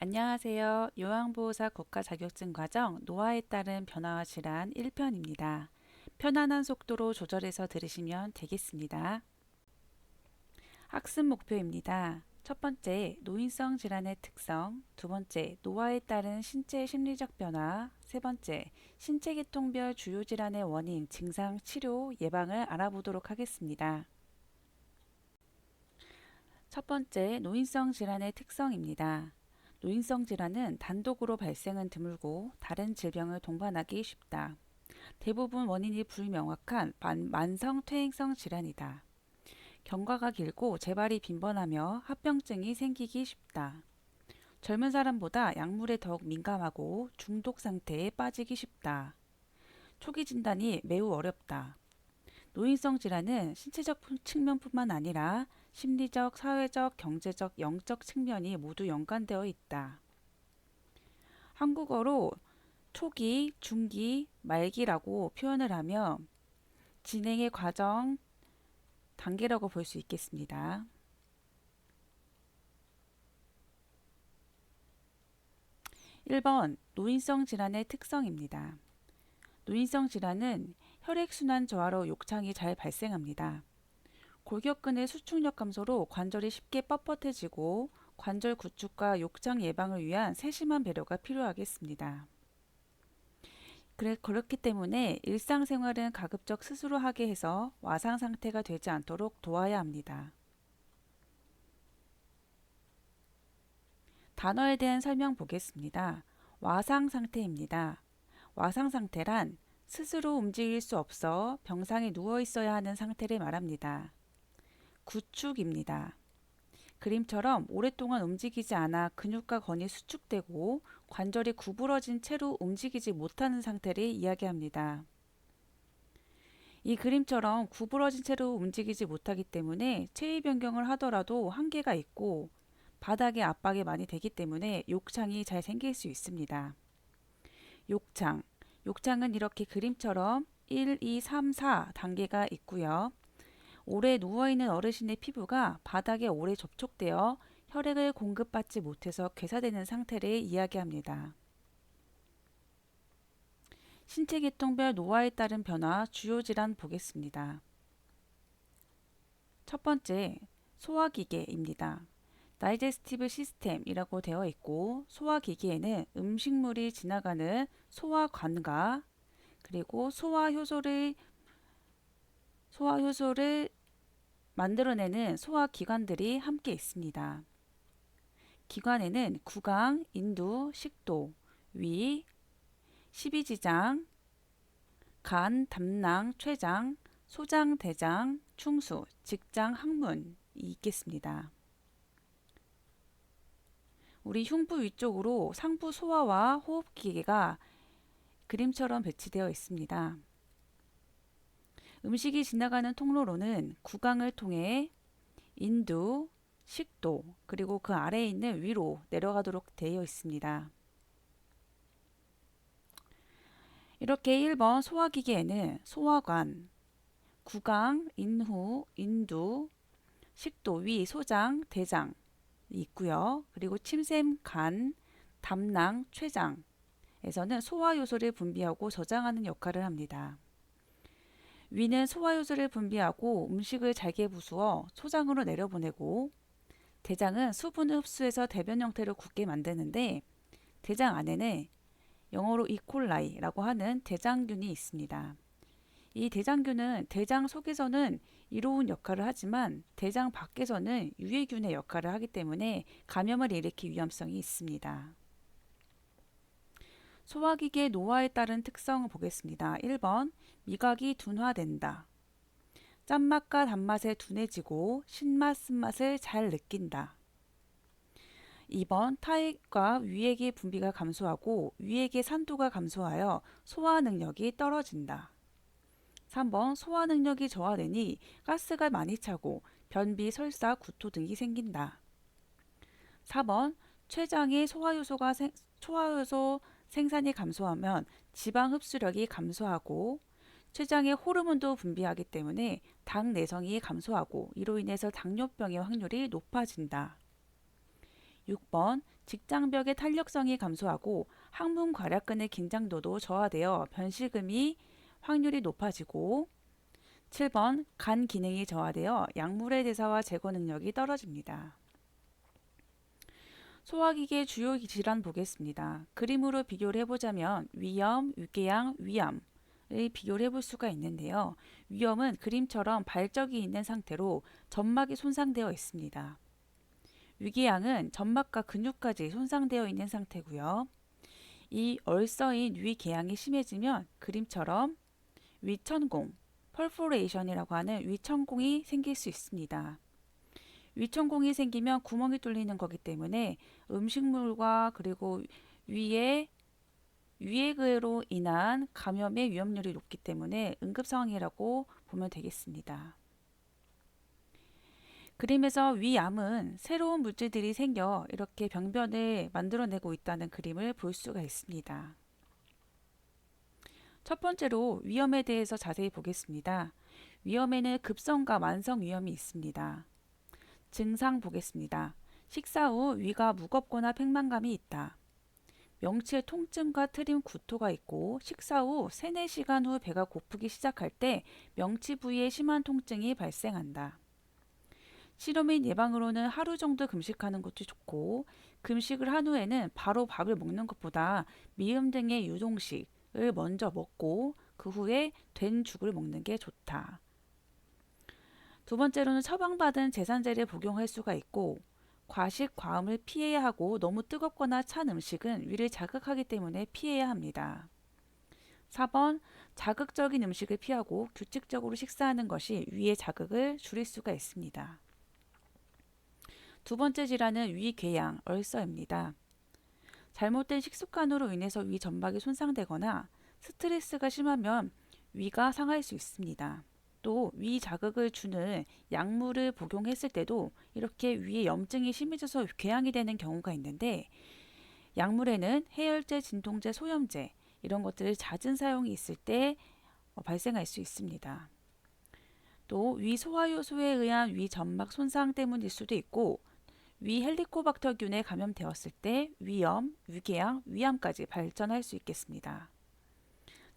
안녕하세요. 요양보호사 국가자격증 과정 노화에 따른 변화와 질환 1편입니다. 편안한 속도로 조절해서 들으시면 되겠습니다. 학습 목표입니다. 첫 번째, 노인성 질환의 특성. 두 번째, 노화에 따른 신체 심리적 변화. 세 번째, 신체 계통별 주요 질환의 원인, 증상, 치료, 예방을 알아보도록 하겠습니다. 첫 번째, 노인성 질환의 특성입니다. 노인성 질환은 단독으로 발생은 드물고 다른 질병을 동반하기 쉽다. 대부분 원인이 불명확한 만성 퇴행성 질환이다. 경과가 길고 재발이 빈번하며 합병증이 생기기 쉽다. 젊은 사람보다 약물에 더욱 민감하고 중독 상태에 빠지기 쉽다. 초기 진단이 매우 어렵다. 노인성 질환은 신체적 측면뿐만 아니라 심리적, 사회적, 경제적, 영적 측면이 모두 연관되어 있다. 한국어로 초기, 중기, 말기라고 표현을 하며 진행의 과정, 단계라고 볼 수 있겠습니다. 1번 노인성 질환의 특성입니다. 노인성 질환은 혈액순환 저하로 욕창이 잘 발생합니다. 골격근의 수축력 감소로 관절이 쉽게 뻣뻣해지고 관절 구축과 욕창 예방을 위한 세심한 배려가 필요하겠습니다. 그렇기 때문에 일상생활은 가급적 스스로 하게 해서 와상 상태가 되지 않도록 도와야 합니다. 단어에 대한 설명 보겠습니다. 와상 상태입니다. 와상 상태란 스스로 움직일 수 없어 병상에 누워 있어야 하는 상태를 말합니다. 구축입니다. 그림처럼 오랫동안 움직이지 않아 근육과 건이 수축되고 관절이 구부러진 채로 움직이지 못하는 상태를 이야기합니다. 이 그림처럼 구부러진 채로 움직이지 못하기 때문에 체위 변경을 하더라도 한계가 있고 바닥에 압박이 많이 되기 때문에 욕창이 잘 생길 수 있습니다. 욕창. 욕창은 이렇게 그림처럼 1, 2, 3, 4 단계가 있고요. 오래 누워있는 어르신의 피부가 바닥에 오래 접촉되어 혈액을 공급받지 못해서 괴사되는 상태를 이야기합니다. 신체 계통별 노화에 따른 변화 주요 질환 보겠습니다. 첫 번째, 소화기계입니다. 다이제스티브 시스템이라고 되어 있고 소화기계에는 음식물이 지나가는 소화관과 그리고 소화효소를 만들어내는 소화기관들이 함께 있습니다. 기관에는 구강, 인두, 식도, 위, 십이지장, 간, 담낭, 췌장, 소장, 대장, 충수, 직장, 항문이 있겠습니다. 우리 흉부 위쪽으로 상부 소화와 호흡기계가 그림처럼 배치되어 있습니다. 음식이 지나가는 통로로는 구강을 통해 인두, 식도, 그리고 그 아래에 있는 위로 내려가도록 되어 있습니다. 이렇게 1번 소화기계에는 소화관, 구강, 인후, 인두, 식도, 위, 소장, 대장이 있고요. 그리고 침샘, 간, 담낭, 췌장에서는 소화효소를 분비하고 저장하는 역할을 합니다. 위는 소화효소를 분비하고 음식을 잘게 부수어 소장으로 내려보내고 대장은 수분을 흡수해서 대변 형태를 굳게 만드는데 대장 안에는 영어로 이콜라이라고 하는 대장균이 있습니다. 이 대장균은 대장 속에서는 이로운 역할을 하지만 대장 밖에서는 유해균의 역할을 하기 때문에 감염을 일으킬 위험성이 있습니다. 소화기계 노화에 따른 특성을 보겠습니다. 1번 미각이 둔화된다. 짠맛과 단맛에 둔해지고 신맛, 쓴맛을 잘 느낀다. 2번 타액과 위액의 분비가 감소하고 위액의 산도가 감소하여 소화 능력이 떨어진다. 3번 소화 능력이 저하되니 가스가 많이 차고 변비, 설사, 구토 등이 생긴다. 4번 췌장의 소화효소 생산이 감소하면 지방 흡수력이 감소하고 췌장의 호르몬도 분비하기 때문에 당 내성이 감소하고 이로 인해서 당뇨병의 확률이 높아진다. 6번 직장벽의 탄력성이 감소하고 항문 괄약근의 긴장도도 저하되어 변실금이 확률이 높아지고 7번 간 기능이 저하되어 약물의 대사와 제거 능력이 떨어집니다. 소화기계 주요 질환 보겠습니다. 그림으로 비교를 해보자면 위염, 위궤양, 위암을 비교를 해볼 수가 있는데요. 위염은 그림처럼 발적이 있는 상태로 점막이 손상되어 있습니다. 위궤양은 점막과 근육까지 손상되어 있는 상태고요. 이 얼서인 위궤양이 심해지면 그림처럼 위천공, 펄포레이션이라고 하는 위천공이 생길 수 있습니다. 위천공이 생기면 구멍이 뚫리는 거기 때문에 음식물과 그리고 위액으로 인한 감염의 위험률이 높기 때문에 응급 상황이라고 보면 되겠습니다. 그림에서 위암은 새로운 물질들이 생겨 이렇게 병변을 만들어내고 있다는 그림을 볼 수가 있습니다. 첫 번째로 위염에 대해서 자세히 보겠습니다. 위염에는 급성과 만성 위염이 있습니다. 증상 보겠습니다. 식사 후 위가 무겁거나 팽만감이 있다. 명치에 통증과 트림 구토가 있고 식사 후 3, 4시간 후 배가 고프기 시작할 때 명치 부위에 심한 통증이 발생한다. 치료 및 예방으로는 하루 정도 금식하는 것이 좋고 금식을 한 후에는 바로 밥을 먹는 것보다 미음 등의 유동식을 먼저 먹고 그 후에 된 죽을 먹는 게 좋다. 두 번째로는 처방받은 제산제를 복용할 수가 있고 과식, 과음을 피해야 하고 너무 뜨겁거나 찬 음식은 위를 자극하기 때문에 피해야 합니다. 4번 자극적인 음식을 피하고 규칙적으로 식사하는 것이 위의 자극을 줄일 수가 있습니다. 두 번째 질환은 위궤양, 얼서입니다. 잘못된 식습관으로 인해서 위 점막이 손상되거나 스트레스가 심하면 위가 상할 수 있습니다. 또 위 자극을 주는 약물을 복용했을 때도 이렇게 위에 염증이 심해져서 궤양이 되는 경우가 있는데 약물에는 해열제, 진통제, 소염제 이런 것들을 잦은 사용이 있을 때 발생할 수 있습니다. 또 위 소화효소에 의한 위 점막 손상 때문일 수도 있고 위 헬리코박터균에 감염되었을 때 위염, 위궤양, 위암까지 발전할 수 있겠습니다.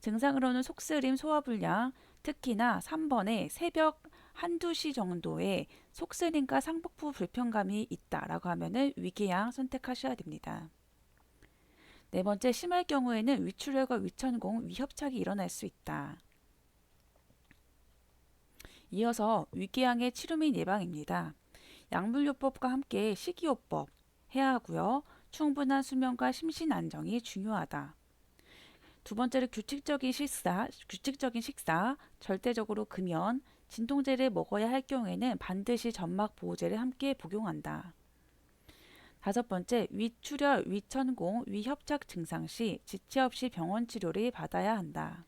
증상으로는 속쓰림, 소화불량, 특히나 3번에 새벽 1~2시 정도의 속쓰림과 상복부 불편감이 있다라고 하면은 위궤양 선택하셔야 됩니다. 네 번째, 심할 경우에는 위출혈과 위천공, 위협착이 일어날 수 있다. 이어서 위궤양의 치료 및 예방입니다. 약물요법과 함께 식이요법 해야 하고요. 충분한 수면과 심신 안정이 중요하다. 두 번째로 규칙적인 식사, 절대적으로 금연, 진통제를 먹어야 할 경우에는 반드시 점막 보호제를 함께 복용한다. 다섯 번째, 위출혈, 위천공, 위협착 증상 시 지체 없이 병원 치료를 받아야 한다.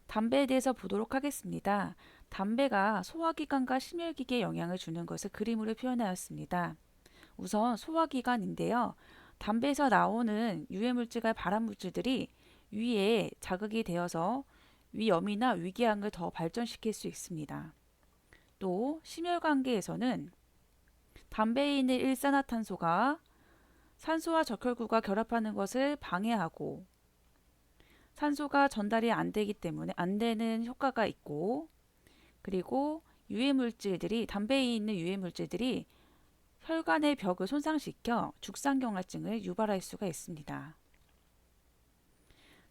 담배에 대해서 보도록 하겠습니다. 담배가 소화기관과 심혈기계에 영향을 주는 것을 그림으로 표현하였습니다. 우선 소화기관인데요. 담배에서 나오는 유해물질과 발암물질들이 위에 자극이 되어서 위염이나 위궤양을 더 발전시킬 수 있습니다. 또 심혈관계에서는 담배에 있는 일산화탄소가 산소와 적혈구가 결합하는 것을 방해하고 산소가 전달이 안 되기 때문에 안 되는 효과가 있고 그리고 유해물질들이 담배에 있는 유해물질들이 혈관의 벽을 손상시켜 죽상경화증을 유발할 수가 있습니다.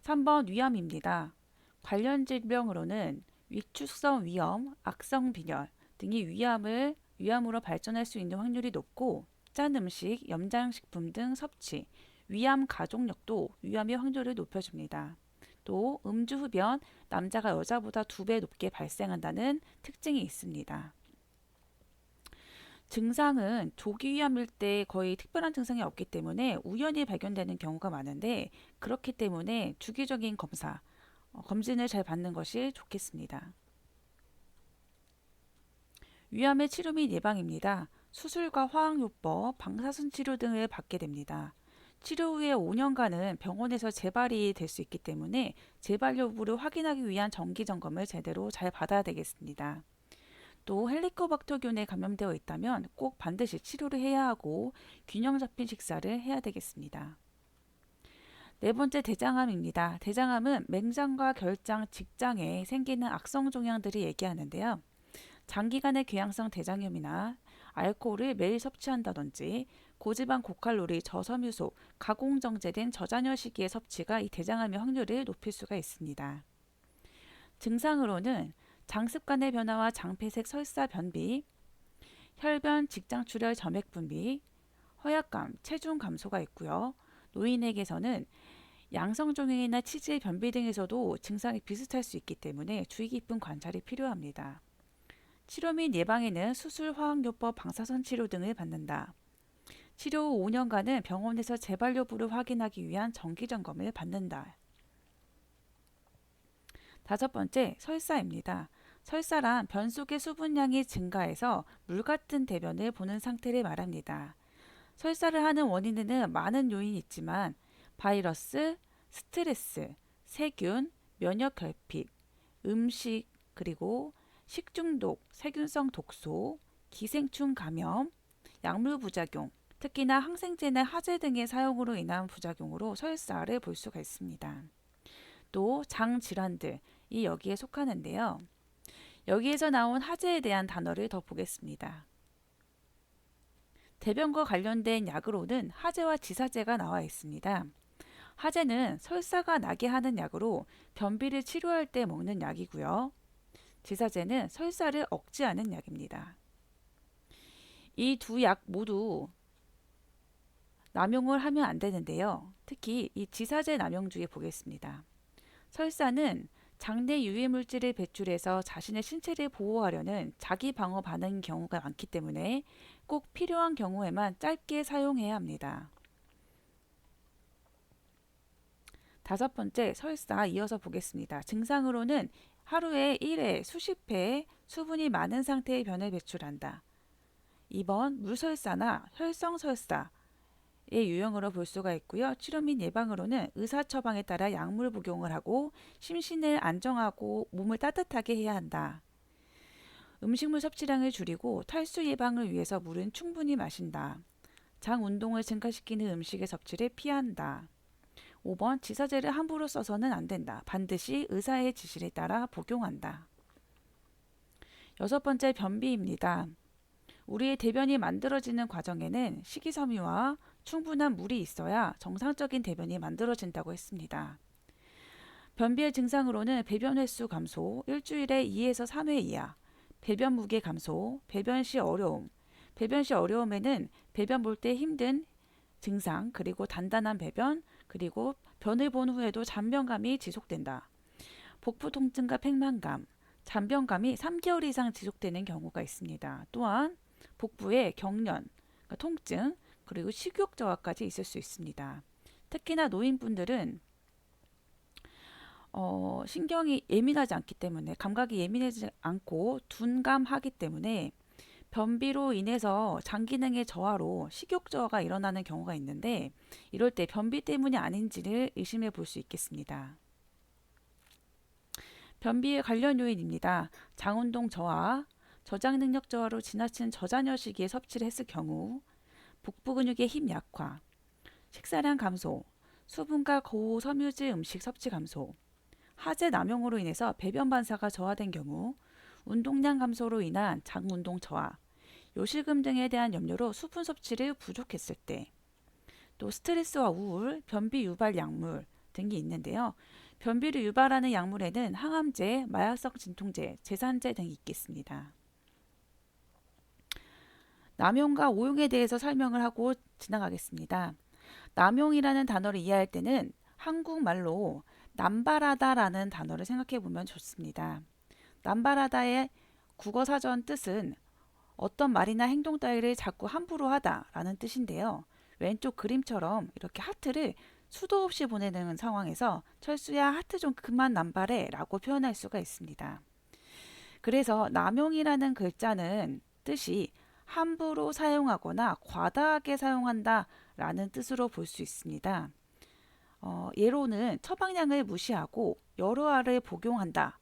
3번 위암입니다. 관련 질병으로는 위축성 위염, 악성 빈혈 등이 위암으로 발전할 수 있는 확률이 높고 짠 음식, 염장식품 등 섭취, 위암 가족력도 위암의 확률을 높여줍니다. 또 음주 흡연, 남자가 여자보다 2배 높게 발생한다는 특징이 있습니다. 증상은 조기 위암일 때 거의 특별한 증상이 없기 때문에 우연히 발견되는 경우가 많은데 그렇기 때문에 주기적인 검진을 잘 받는 것이 좋겠습니다. 위암의 치료 및 예방입니다. 수술과 화학요법, 방사선 치료 등을 받게 됩니다. 치료 후에 5년간은 병원에서 재발이 될 수 있기 때문에 재발 여부를 확인하기 위한 정기 점검을 제대로 잘 받아야 되겠습니다. 또 헬리코박터균에 감염되어 있다면 꼭 반드시 치료를 해야 하고 균형 잡힌 식사를 해야 되겠습니다. 네 번째 대장암입니다. 대장암은 맹장과 결장, 직장에 생기는 악성 종양들을 얘기하는데요. 장기간의 궤양성 대장염이나 알코올을 매일 섭취한다든지 고지방 고칼로리 저섬유소 가공정제된 저장열 시기의 섭취가 이 대장암의 확률을 높일 수가 있습니다. 증상으로는 장습관의 변화와 장폐색 설사 변비, 혈변 직장출혈 점액 분비, 허약감, 체중 감소가 있고요. 노인에게서는 양성종양이나 치질 변비 등에서도 증상이 비슷할 수 있기 때문에 주의 깊은 관찰이 필요합니다. 치료 및 예방에는 수술, 화학요법, 방사선 치료 등을 받는다. 치료 후 5년간은 병원에서 재발 여부를 확인하기 위한 정기 점검을 받는다. 다섯 번째, 설사입니다. 설사란 변 속의 수분량이 증가해서 물 같은 대변을 보는 상태를 말합니다. 설사를 하는 원인에는 많은 요인이 있지만 바이러스, 스트레스, 세균, 면역 결핍, 음식, 그리고 식중독, 세균성 독소, 기생충 감염, 약물 부작용, 특히나 항생제나 하제 등의 사용으로 인한 부작용으로 설사를 볼 수가 있습니다. 또 장 질환들이 여기에 속하는데요. 여기에서 나온 하제에 대한 단어를 더 보겠습니다. 대변과 관련된 약으로는 하제와 지사제가 나와 있습니다. 하제는 설사가 나게 하는 약으로 변비를 치료할 때 먹는 약이고요. 지사제는 설사를 억제하는 약입니다. 이 두 약 모두 남용을 하면 안 되는데요. 특히 이 지사제 남용 주의 보겠습니다. 설사는 장내 유해 물질을 배출해서 자신의 신체를 보호하려는 자기 방어 반응인 경우가 많기 때문에 꼭 필요한 경우에만 짧게 사용해야 합니다. 다섯 번째, 설사 이어서 보겠습니다. 증상으로는 하루에 1회, 수십 회 수분이 많은 상태의 변을 배출한다. 2번, 물설사나 혈성설사의 유형으로 볼 수가 있고요. 치료 및 예방으로는 의사 처방에 따라 약물 복용을 하고 심신을 안정하고 몸을 따뜻하게 해야 한다. 음식물 섭취량을 줄이고 탈수 예방을 위해서 물은 충분히 마신다. 장 운동을 증가시키는 음식의 섭취를 피한다. 5번, 지사제를 함부로 써서는 안 된다. 반드시 의사의 지시를 따라 복용한다. 여섯 번째, 변비입니다. 우리의 대변이 만들어지는 과정에는 식이섬유와 충분한 물이 있어야 정상적인 대변이 만들어진다고 했습니다. 변비의 증상으로는 배변 횟수 감소, 일주일에 2에서 3회 이하, 배변 무게 감소, 배변 시 어려움, 배변 시 어려움에는 배변 볼 때 힘든 증상, 그리고 단단한 배변, 그리고 변을 본 후에도 잔변감이 지속된다. 복부 통증과 팽만감, 잔변감이 3개월 이상 지속되는 경우가 있습니다. 또한 복부에 경련, 그러니까 통증, 그리고 식욕 저하까지 있을 수 있습니다. 특히나 노인분들은 신경이 예민하지 않기 때문에 감각이 예민하지 않고 둔감하기 때문에 변비로 인해서 장 기능의 저하로 식욕 저하가 일어나는 경우가 있는데 이럴 때 변비 때문이 아닌지를 의심해 볼 수 있겠습니다. 변비의 관련 요인입니다. 장운동 저하, 저장 능력 저하로 지나친 저잔여 시기에 섭취를 했을 경우, 복부 근육의 힘 약화, 식사량 감소, 수분과 고섬유질 음식 섭취 감소, 하제 남용으로 인해서 배변 반사가 저하된 경우, 운동량 감소로 인한 장운동 저하, 요실금 등에 대한 염려로 수분 섭취를 부족했을 때, 또 스트레스와 우울, 변비 유발 약물 등이 있는데요. 변비를 유발하는 약물에는 항암제, 마약성 진통제, 제산제 등이 있겠습니다. 남용과 오용에 대해서 설명을 하고 지나가겠습니다. 남용이라는 단어를 이해할 때는 한국말로 남발하다라는 단어를 생각해 보면 좋습니다. 남발하다의 국어사전 뜻은 어떤 말이나 행동 따위를 자꾸 함부로 하다라는 뜻인데요. 왼쪽 그림처럼 이렇게 하트를 수도 없이 보내는 상황에서 철수야 하트 좀 그만 남발해 라고 표현할 수가 있습니다. 그래서 남용이라는 글자는 뜻이 함부로 사용하거나 과다하게 사용한다 라는 뜻으로 볼 수 있습니다. 예로는 처방량을 무시하고 여러 알을 복용한다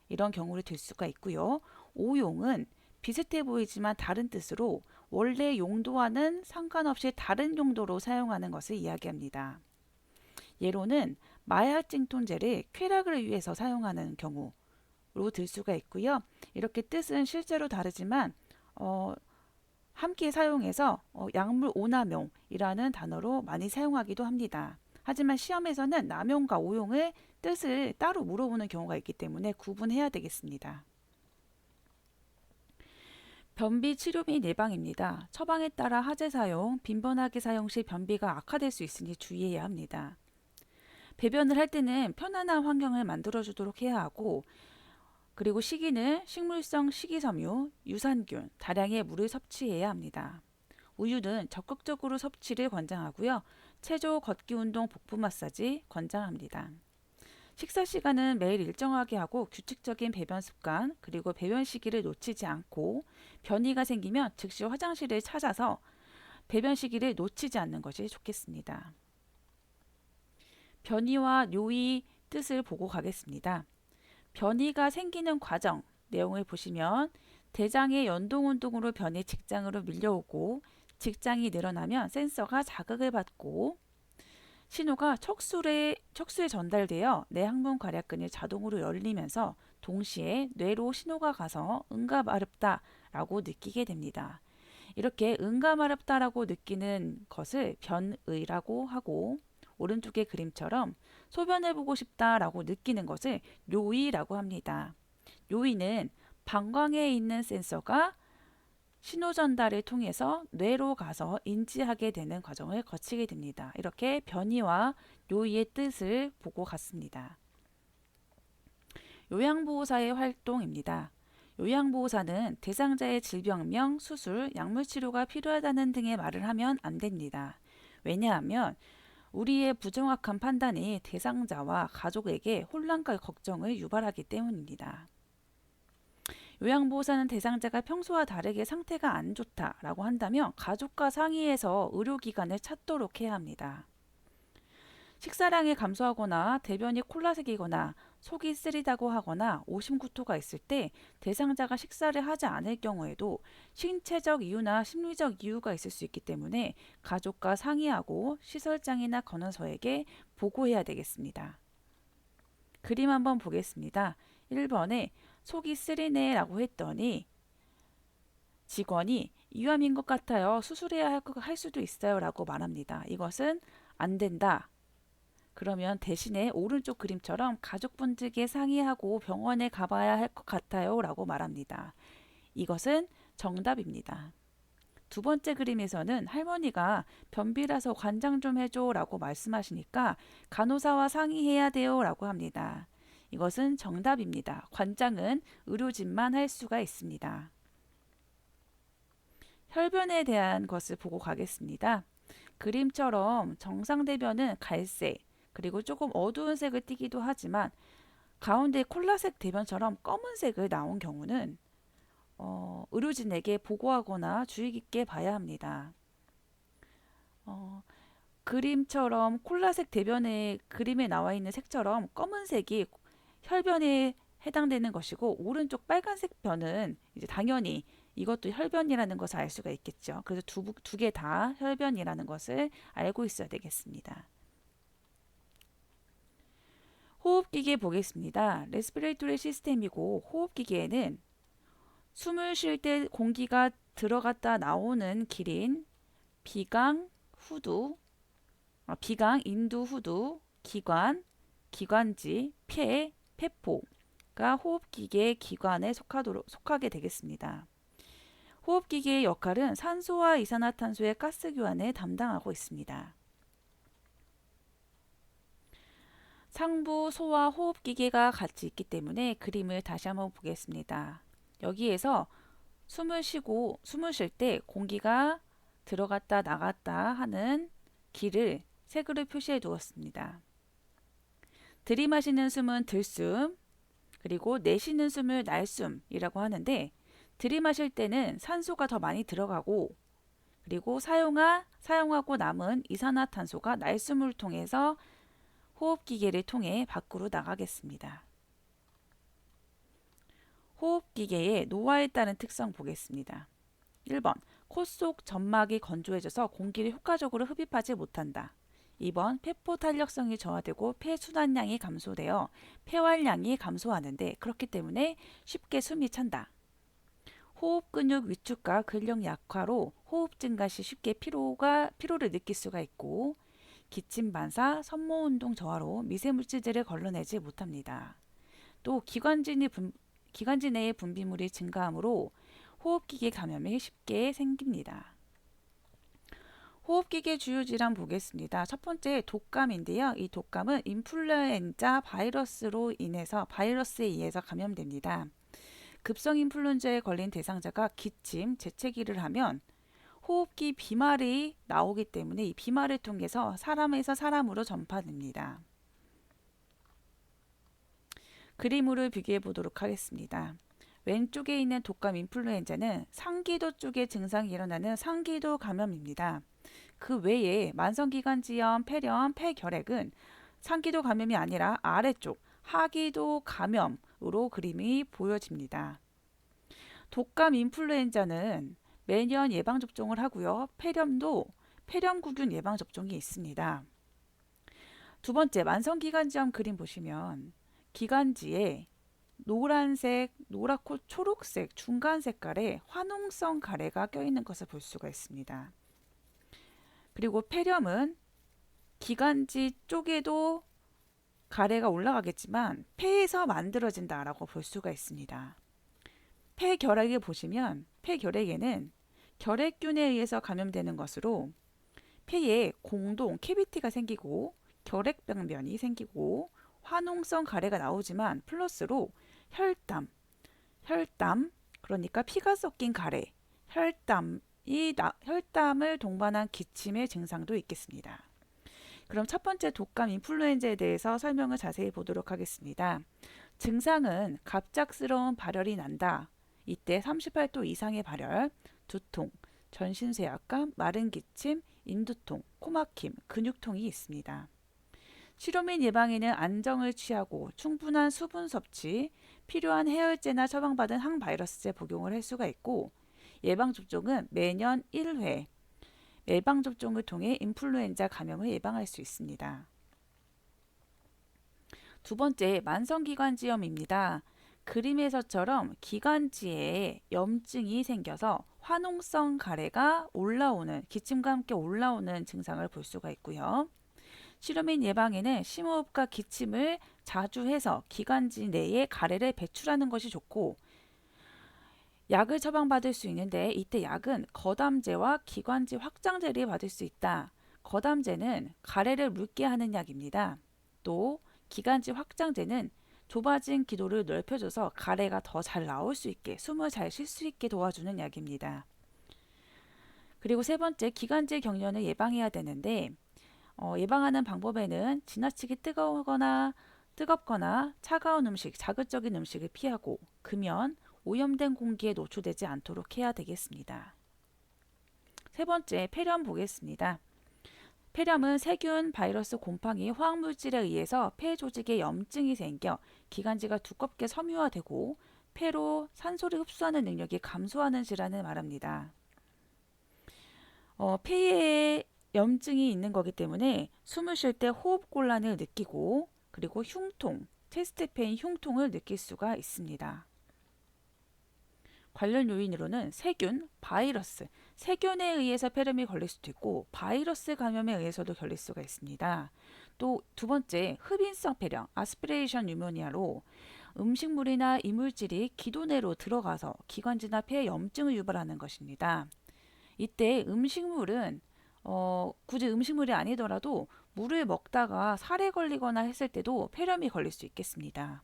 이런 경우를 들 수가 있고요. 오용은 비슷해 보이지만 다른 뜻으로 원래 용도와는 상관없이 다른 용도로 사용하는 것을 이야기합니다. 예로는 마약증통제를 쾌락을 위해서 사용하는 경우로 들 수가 있고요. 이렇게 뜻은 실제로 다르지만 함께 사용해서 약물 오남용이라는 단어로 많이 사용하기도 합니다. 하지만 시험에서는 남용과 오용의 뜻을 따로 물어보는 경우가 있기 때문에 구분해야 되겠습니다. 변비 치료 및 예방입니다. 처방에 따라 하재 사용, 빈번하게 사용 시 변비가 악화될 수 있으니 주의해야 합니다. 배변을 할 때는 편안한 환경을 만들어주도록 해야 하고, 그리고 식이는 식물성 식이섬유, 유산균, 다량의 물을 섭취해야 합니다. 우유는 적극적으로 섭취를 권장하고요. 체조, 걷기 운동, 복부 마사지 권장합니다. 식사 시간은 매일 일정하게 하고 규칙적인 배변 습관, 그리고 배변 시기를 놓치지 않고 변이가 생기면 즉시 화장실을 찾아서 배변 시기를 놓치지 않는 것이 좋겠습니다. 변이와 요의 뜻을 보고 가겠습니다. 변이가 생기는 과정, 내용을 보시면 대장의 연동운동으로 변이 직장으로 밀려오고 직장이 늘어나면 센서가 자극을 받고 신호가 척수에 전달되어 뇌항문 괄약근이 자동으로 열리면서 동시에 뇌로 신호가 가서 응가마렵다 라고 느끼게 됩니다. 이렇게 응가마렵다 라고 느끼는 것을 변의라고 하고, 오른쪽의 그림처럼 소변을 보고 싶다 라고 느끼는 것을 요의라고 합니다. 요의는 방광에 있는 센서가 신호 전달을 통해서 뇌로 가서 인지하게 되는 과정을 거치게 됩니다. 이렇게 변이와 요의의 뜻을 보고 갔습니다. 요양보호사의 활동입니다. 요양보호사는 대상자의 질병명, 수술, 약물 치료가 필요하다는 등의 말을 하면 안 됩니다. 왜냐하면 우리의 부정확한 판단이 대상자와 가족에게 혼란과 걱정을 유발하기 때문입니다. 요양보호사는 대상자가 평소와 다르게 상태가 안 좋다라고 한다면 가족과 상의해서 의료기관을 찾도록 해야 합니다. 식사량이 감소하거나 대변이 콜라색이거나 속이 쓰리다고 하거나 오심구토가 있을 때 대상자가 식사를 하지 않을 경우에도 신체적 이유나 심리적 이유가 있을 수 있기 때문에 가족과 상의하고 시설장이나 간호사에게 보고해야 되겠습니다. 그림 한번 보겠습니다. 1번에 속이 쓰리네 라고 했더니 직원이 위암인 것 같아요. 수술해야 할 수도 있어요 라고 말합니다. 이것은 안 된다. 그러면 대신에 오른쪽 그림처럼 가족분들께 상의하고 병원에 가봐야 할 것 같아요 라고 말합니다. 이것은 정답입니다. 두 번째 그림에서는 할머니가 변비라서 관장 좀 해줘 라고 말씀하시니까 간호사와 상의해야 돼요 라고 합니다. 이것은 정답입니다. 관장은 의료진만 할 수가 있습니다. 혈변에 대한 것을 보고 가겠습니다. 그림처럼 정상대변은 갈색, 그리고 조금 어두운 색을 띠기도 하지만 가운데 콜라색 대변처럼 검은색을 나온 경우는 의료진에게 보고하거나 주의 깊게 봐야 합니다. 그림처럼 콜라색 대변의 그림에 나와 있는 색처럼 검은색이 혈변에 해당되는 것이고, 오른쪽 빨간색 변은 이제 당연히 이것도 혈변이라는 것을 알 수가 있겠죠. 그래서 두 개 다 혈변이라는 것을 알고 있어야 되겠습니다. 호흡기계 보겠습니다. 레스피레이토리 시스템이고, 호흡기계에는 숨을 쉴 때 공기가 들어갔다 나오는 길인 비강, 인두, 후두, 기관, 기관지, 폐, 폐포가 호흡기계 기관에 속하게 되겠습니다. 호흡기계의 역할은 산소와 이산화탄소의 가스 교환을 담당하고 있습니다. 상부, 소와 호흡기계가 같이 있기 때문에 그림을 다시 한번 보겠습니다. 여기에서 숨을 쉴 때 공기가 들어갔다 나갔다 하는 길을 색으로 표시해 두었습니다. 들이마시는 숨은 들숨, 그리고 내쉬는 숨을 날숨이라고 하는데, 들이마실 때는 산소가 더 많이 들어가고, 그리고 사용하고 남은 이산화탄소가 날숨을 통해서 호흡기계를 통해 밖으로 나가겠습니다. 호흡기계의 노화에 따른 특성 보겠습니다. 1번, 코 속 점막이 건조해져서 공기를 효과적으로 흡입하지 못한다. 2번, 폐포 탄력성이 저하되고 폐 순환량이 감소되어 폐활량이 감소하는데 그렇기 때문에 쉽게 숨이 찬다. 호흡 근육 위축과 근력 약화로 호흡 증가 시 쉽게 피로를 느낄 수가 있고 기침 반사, 섬모 운동 저하로 미세물질들을 걸러내지 못합니다. 또 기관지 내의 분비물이 증가하므로 호흡기계 감염이 쉽게 생깁니다. 호흡기계 주요 질환 보겠습니다. 첫 번째 독감인데요. 이 독감은 인플루엔자 바이러스에 의해서 감염됩니다. 급성 인플루엔자에 걸린 대상자가 기침, 재채기를 하면 호흡기 비말이 나오기 때문에 이 비말을 통해서 사람에서 사람으로 전파됩니다. 그림으로 비교해 보도록 하겠습니다. 왼쪽에 있는 독감 인플루엔자는 상기도 쪽에 증상이 일어나는 상기도 감염입니다. 그 외에 만성기관지염, 폐렴, 폐결핵은 상기도 감염이 아니라 아래쪽 하기도 감염으로 그림이 보여집니다. 독감 인플루엔자는 매년 예방접종을 하고요. 폐렴도 폐렴구균 예방접종이 있습니다. 두 번째 만성기관지염 그림 보시면 기관지에 노란색, 노랗고 초록색 중간 색깔의 화농성 가래가 껴있는 것을 볼 수가 있습니다. 그리고 폐렴은 기관지 쪽에도 가래가 올라가겠지만 폐에서 만들어진다라고 볼 수가 있습니다. 폐결핵을 보시면 폐결핵에는 결핵균에 의해서 감염되는 것으로 폐에 공동 캐비티가 생기고 결핵병변이 생기고 화농성 가래가 나오지만 플러스로 혈담 그러니까 피가 섞인 가래, 혈담을 동반한 기침의 증상도 있겠습니다. 그럼 첫 번째 독감 인플루엔자에 대해서 설명을 자세히 보도록 하겠습니다. 증상은 갑작스러운 발열이 난다. 이때 38도 이상의 발열, 두통, 전신쇠약감, 마른 기침, 인두통, 코막힘, 근육통이 있습니다. 치료 및 예방에는 안정을 취하고 충분한 수분 섭취, 필요한 해열제나 처방받은 항바이러스제 복용을 할 수가 있고 예방접종은 매년 1회 예방접종을 통해 인플루엔자 감염을 예방할 수 있습니다. 두 번째, 만성기관지염입니다. 그림에서처럼 기관지에 염증이 생겨서 화농성 가래가 올라오는 기침과 함께 올라오는 증상을 볼 수가 있고요. 치료 및 예방에는 심호흡과 기침을 자주 해서 기관지 내에 가래를 배출하는 것이 좋고 약을 처방받을 수 있는데 이때 약은 거담제와 기관지 확장제를 받을 수 있다. 거담제는 가래를 묽게 하는 약입니다. 또 기관지 확장제는 좁아진 기도를 넓혀줘서 가래가 더 잘 나올 수 있게 숨을 잘 쉴 수 있게 도와주는 약입니다. 그리고 세 번째 기관지 경련을 예방해야 되는데 예방하는 방법에는 지나치게 뜨겁거나 차가운 음식, 자극적인 음식을 피하고 금연, 오염된 공기에 노출되지 않도록 해야 되겠습니다. 세 번째, 폐렴 보겠습니다. 폐렴은 세균, 바이러스, 곰팡이, 화학물질에 의해서 폐 조직에 염증이 생겨 기관지가 두껍게 섬유화되고 폐로 산소를 흡수하는 능력이 감소하는 질환을 말합니다. 폐에 염증이 있는 거기 때문에 숨을 쉴 때 호흡곤란을 느끼고 그리고 흉통, 체스트 페인 흉통을 느낄 수가 있습니다. 관련 요인으로는 세균, 바이러스, 세균에 의해서 폐렴이 걸릴 수도 있고 바이러스 감염에 의해서도 걸릴 수가 있습니다. 또 두 번째, 흡인성 폐렴, 아스피레이션 뉴모니아로 음식물이나 이물질이 기도 내로 들어가서 기관지나 폐에 염증을 유발하는 것입니다. 이때 음식물은 굳이 음식물이 아니더라도 물을 먹다가 살에 걸리거나 했을 때도 폐렴이 걸릴 수 있겠습니다.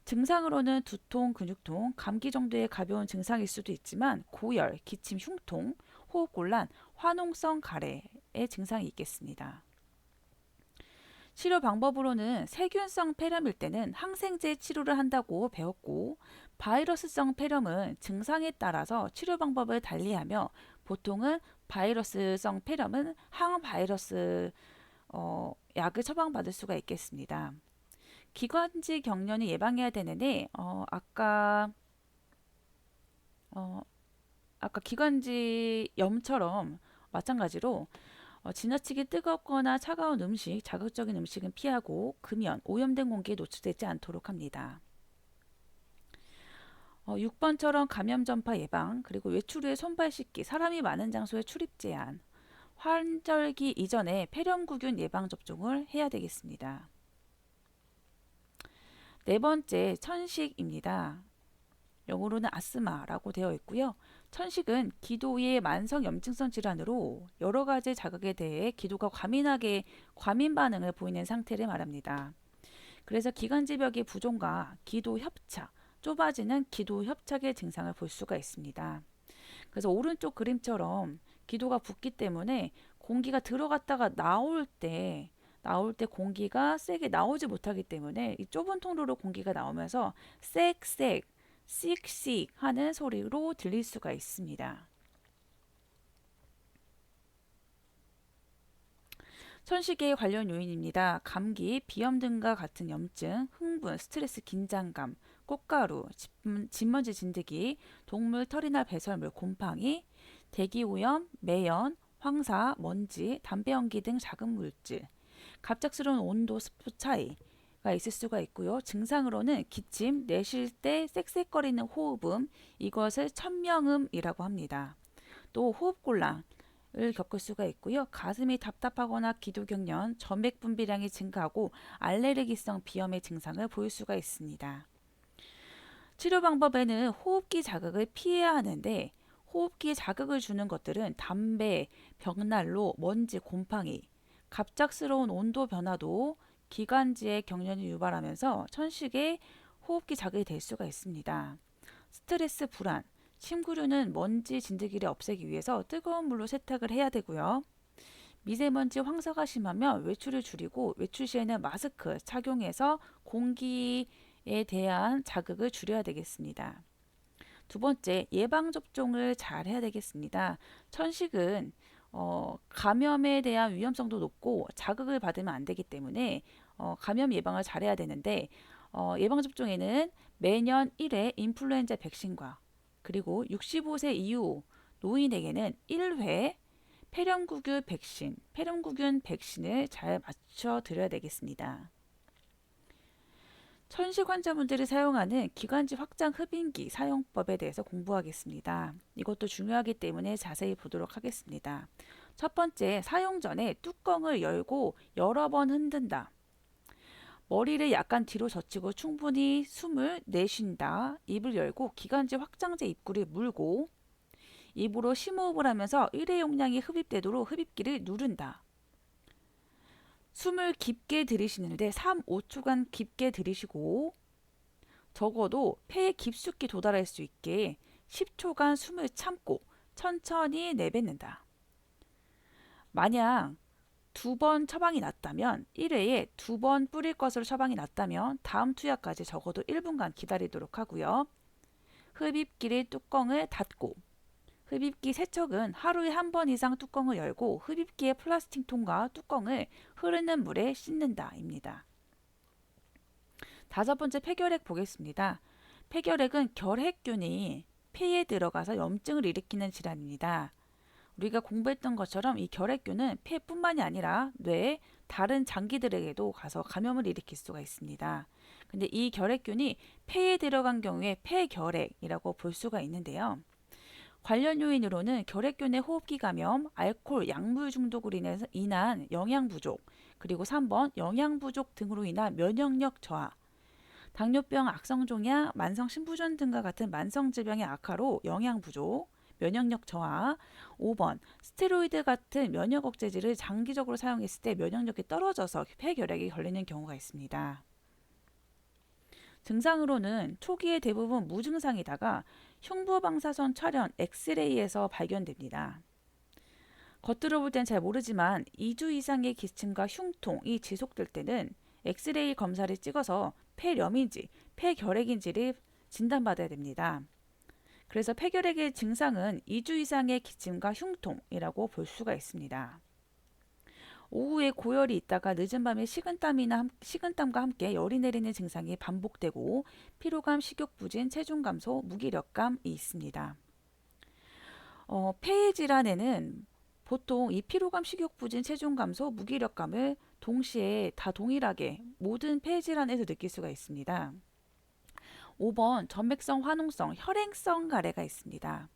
증상으로는 두통, 근육통, 감기 정도의 가벼운 증상일 수도 있지만 고열, 기침, 흉통, 호흡곤란, 화농성 가래의 증상이 있겠습니다. 치료 방법으로는 세균성 폐렴일 때는 항생제 치료를 한다고 배웠고 바이러스성 폐렴은 증상에 따라서 치료 방법을 달리하며 보통은 바이러스성 폐렴은 항바이러스 약을 처방받을 수가 있겠습니다. 기관지 경련을 예방해야 되는데 어, 아까 기관지 염처럼 마찬가지로 지나치게 뜨겁거나 차가운 음식, 자극적인 음식은 피하고 금연, 오염된 공기에 노출되지 않도록 합니다. 6번처럼 감염 전파 예방, 그리고 외출 후에 손발 씻기, 사람이 많은 장소에 출입 제한, 환절기 이전에 폐렴구균 예방 접종을 해야 되겠습니다. 네 번째, 천식입니다. 영어로는 아스마라고 되어 있고요. 천식은 기도의 만성 염증성 질환으로 여러 가지 자극에 대해 기도가 과민 반응을 보이는 상태를 말합니다. 그래서 기관지벽의 부종과 기도 협착, 좁아지는 기도 협착의 증상을 볼 수가 있습니다. 그래서 오른쪽 그림처럼 기도가 붓기 때문에 공기가 들어갔다가 나올 때 공기가 세게 나오지 못하기 때문에 이 좁은 통로로 공기가 나오면서 쌕쌕, 씩씩 하는 소리로 들릴 수가 있습니다. 천식의 관련 요인입니다. 감기, 비염 등과 같은 염증, 흥분, 스트레스, 긴장감, 꽃가루, 진먼지 진드기, 동물 털이나 배설물, 곰팡이, 대기오염, 매연, 황사, 먼지, 담배 연기 등 작은 물질, 갑작스러운 온도, 습도 차이가 있을 수가 있고요. 증상으로는 기침, 내쉴 때 쌕쌕거리는 호흡음, 이것을 천명음이라고 합니다. 또 호흡곤란, 을 겪을 수가 있고요. 가슴이 답답하거나 기도경련, 점액 분비량이 증가하고 알레르기성 비염의 증상을 보일 수가 있습니다. 치료 방법에는 호흡기 자극을 피해야 하는데 호흡기에 자극을 주는 것들은 담배, 벽난로, 먼지, 곰팡이, 갑작스러운 온도 변화도 기관지의 경련을 유발하면서 천식에 호흡기 자극이 될 수가 있습니다. 스트레스, 불안, 침구류는 먼지, 진드기를 없애기 위해서 뜨거운 물로 세탁을 해야 되고요. 미세먼지, 황사가 심하면 외출을 줄이고 외출 시에는 마스크 착용해서 공기에 대한 자극을 줄여야 되겠습니다. 두 번째, 예방접종을 잘 해야 되겠습니다. 천식은 감염에 대한 위험성도 높고 자극을 받으면 안 되기 때문에 감염 예방을 잘 해야 되는데 예방접종에는 매년 1회 인플루엔자 백신과 그리고 65세 이후 노인에게는 1회 폐렴구균 백신을 잘 맞춰 드려야 되겠습니다. 천식 환자분들이 사용하는 기관지 확장 흡인기 사용법에 대해서 공부하겠습니다. 이것도 중요하기 때문에 자세히 보도록 하겠습니다. 첫 번째, 사용 전에 뚜껑을 열고 여러 번 흔든다. 머리를 약간 뒤로 젖히고 충분히 숨을 내쉰다. 입을 열고 기관지 확장제 입구를 물고 입으로 심호흡을 하면서 일회용량이 흡입되도록 흡입기를 누른다. 숨을 깊게 들이쉬는데 3, 5초간 깊게 들이쉬고 적어도 폐에 깊숙이 도달할 수 있게 10초간 숨을 참고 천천히 내뱉는다. 만약 2번 처방이 났다면 1회에 2번 뿌릴 것으로 처방이 났다면 다음 투약까지 적어도 1분간 기다리도록 하고요. 흡입기를 뚜껑을 닫고 흡입기 세척은 하루에 한 번 이상 뚜껑을 열고 흡입기의 플라스틱 통과 뚜껑을 흐르는 물에 씻는다 입니다. 다섯 번째, 폐결핵 보겠습니다. 폐결핵은 결핵균이 폐에 들어가서 염증을 일으키는 질환입니다. 우리가 공부했던 것처럼 이 결핵균은 폐뿐만이 아니라 뇌, 다른 장기들에게도 가서 감염을 일으킬 수가 있습니다. 근데 이 결핵균이 폐에 들어간 경우에 폐결핵이라고 볼 수가 있는데요. 관련 요인으로는 결핵균의 호흡기 감염, 알코올, 약물 중독으로 인한 영양 부족, 그리고 3번 영양 부족 등으로 인한 면역력 저하, 당뇨병, 악성종양, 만성 신부전 등과 같은 만성 질병의 악화로 영양 부족, 면역력 저하, 5번 스테로이드 같은 면역 억제제를 장기적으로 사용했을 때 면역력이 떨어져서 폐결핵이 걸리는 경우가 있습니다. 증상으로는 초기에 대부분 무증상이다가 흉부방사선 촬영 엑스레이에서 발견됩니다. 겉으로 볼 땐 잘 모르지만 2주 이상의 기침과 흉통이 지속될 때는 엑스레이 검사를 찍어서 폐렴인지 폐결핵인지를 진단받아야 됩니다. 그래서 폐결핵의 증상은 2주 이상의 기침과 흉통이라고 볼 수가 있습니다. 오후에 고열이 있다가 늦은 밤에 식은땀과 함께 열이 내리는 증상이 반복되고 피로감, 식욕부진, 체중 감소, 무기력감이 있습니다. 폐의 질환에는 보통 이 피로감, 식욕부진, 체중 감소, 무기력감을 동시에 다 동일하게 모든 폐의 질환에서 느낄 수가 있습니다. 5번 전맥성 화농성 혈행성 가래가 있습니다.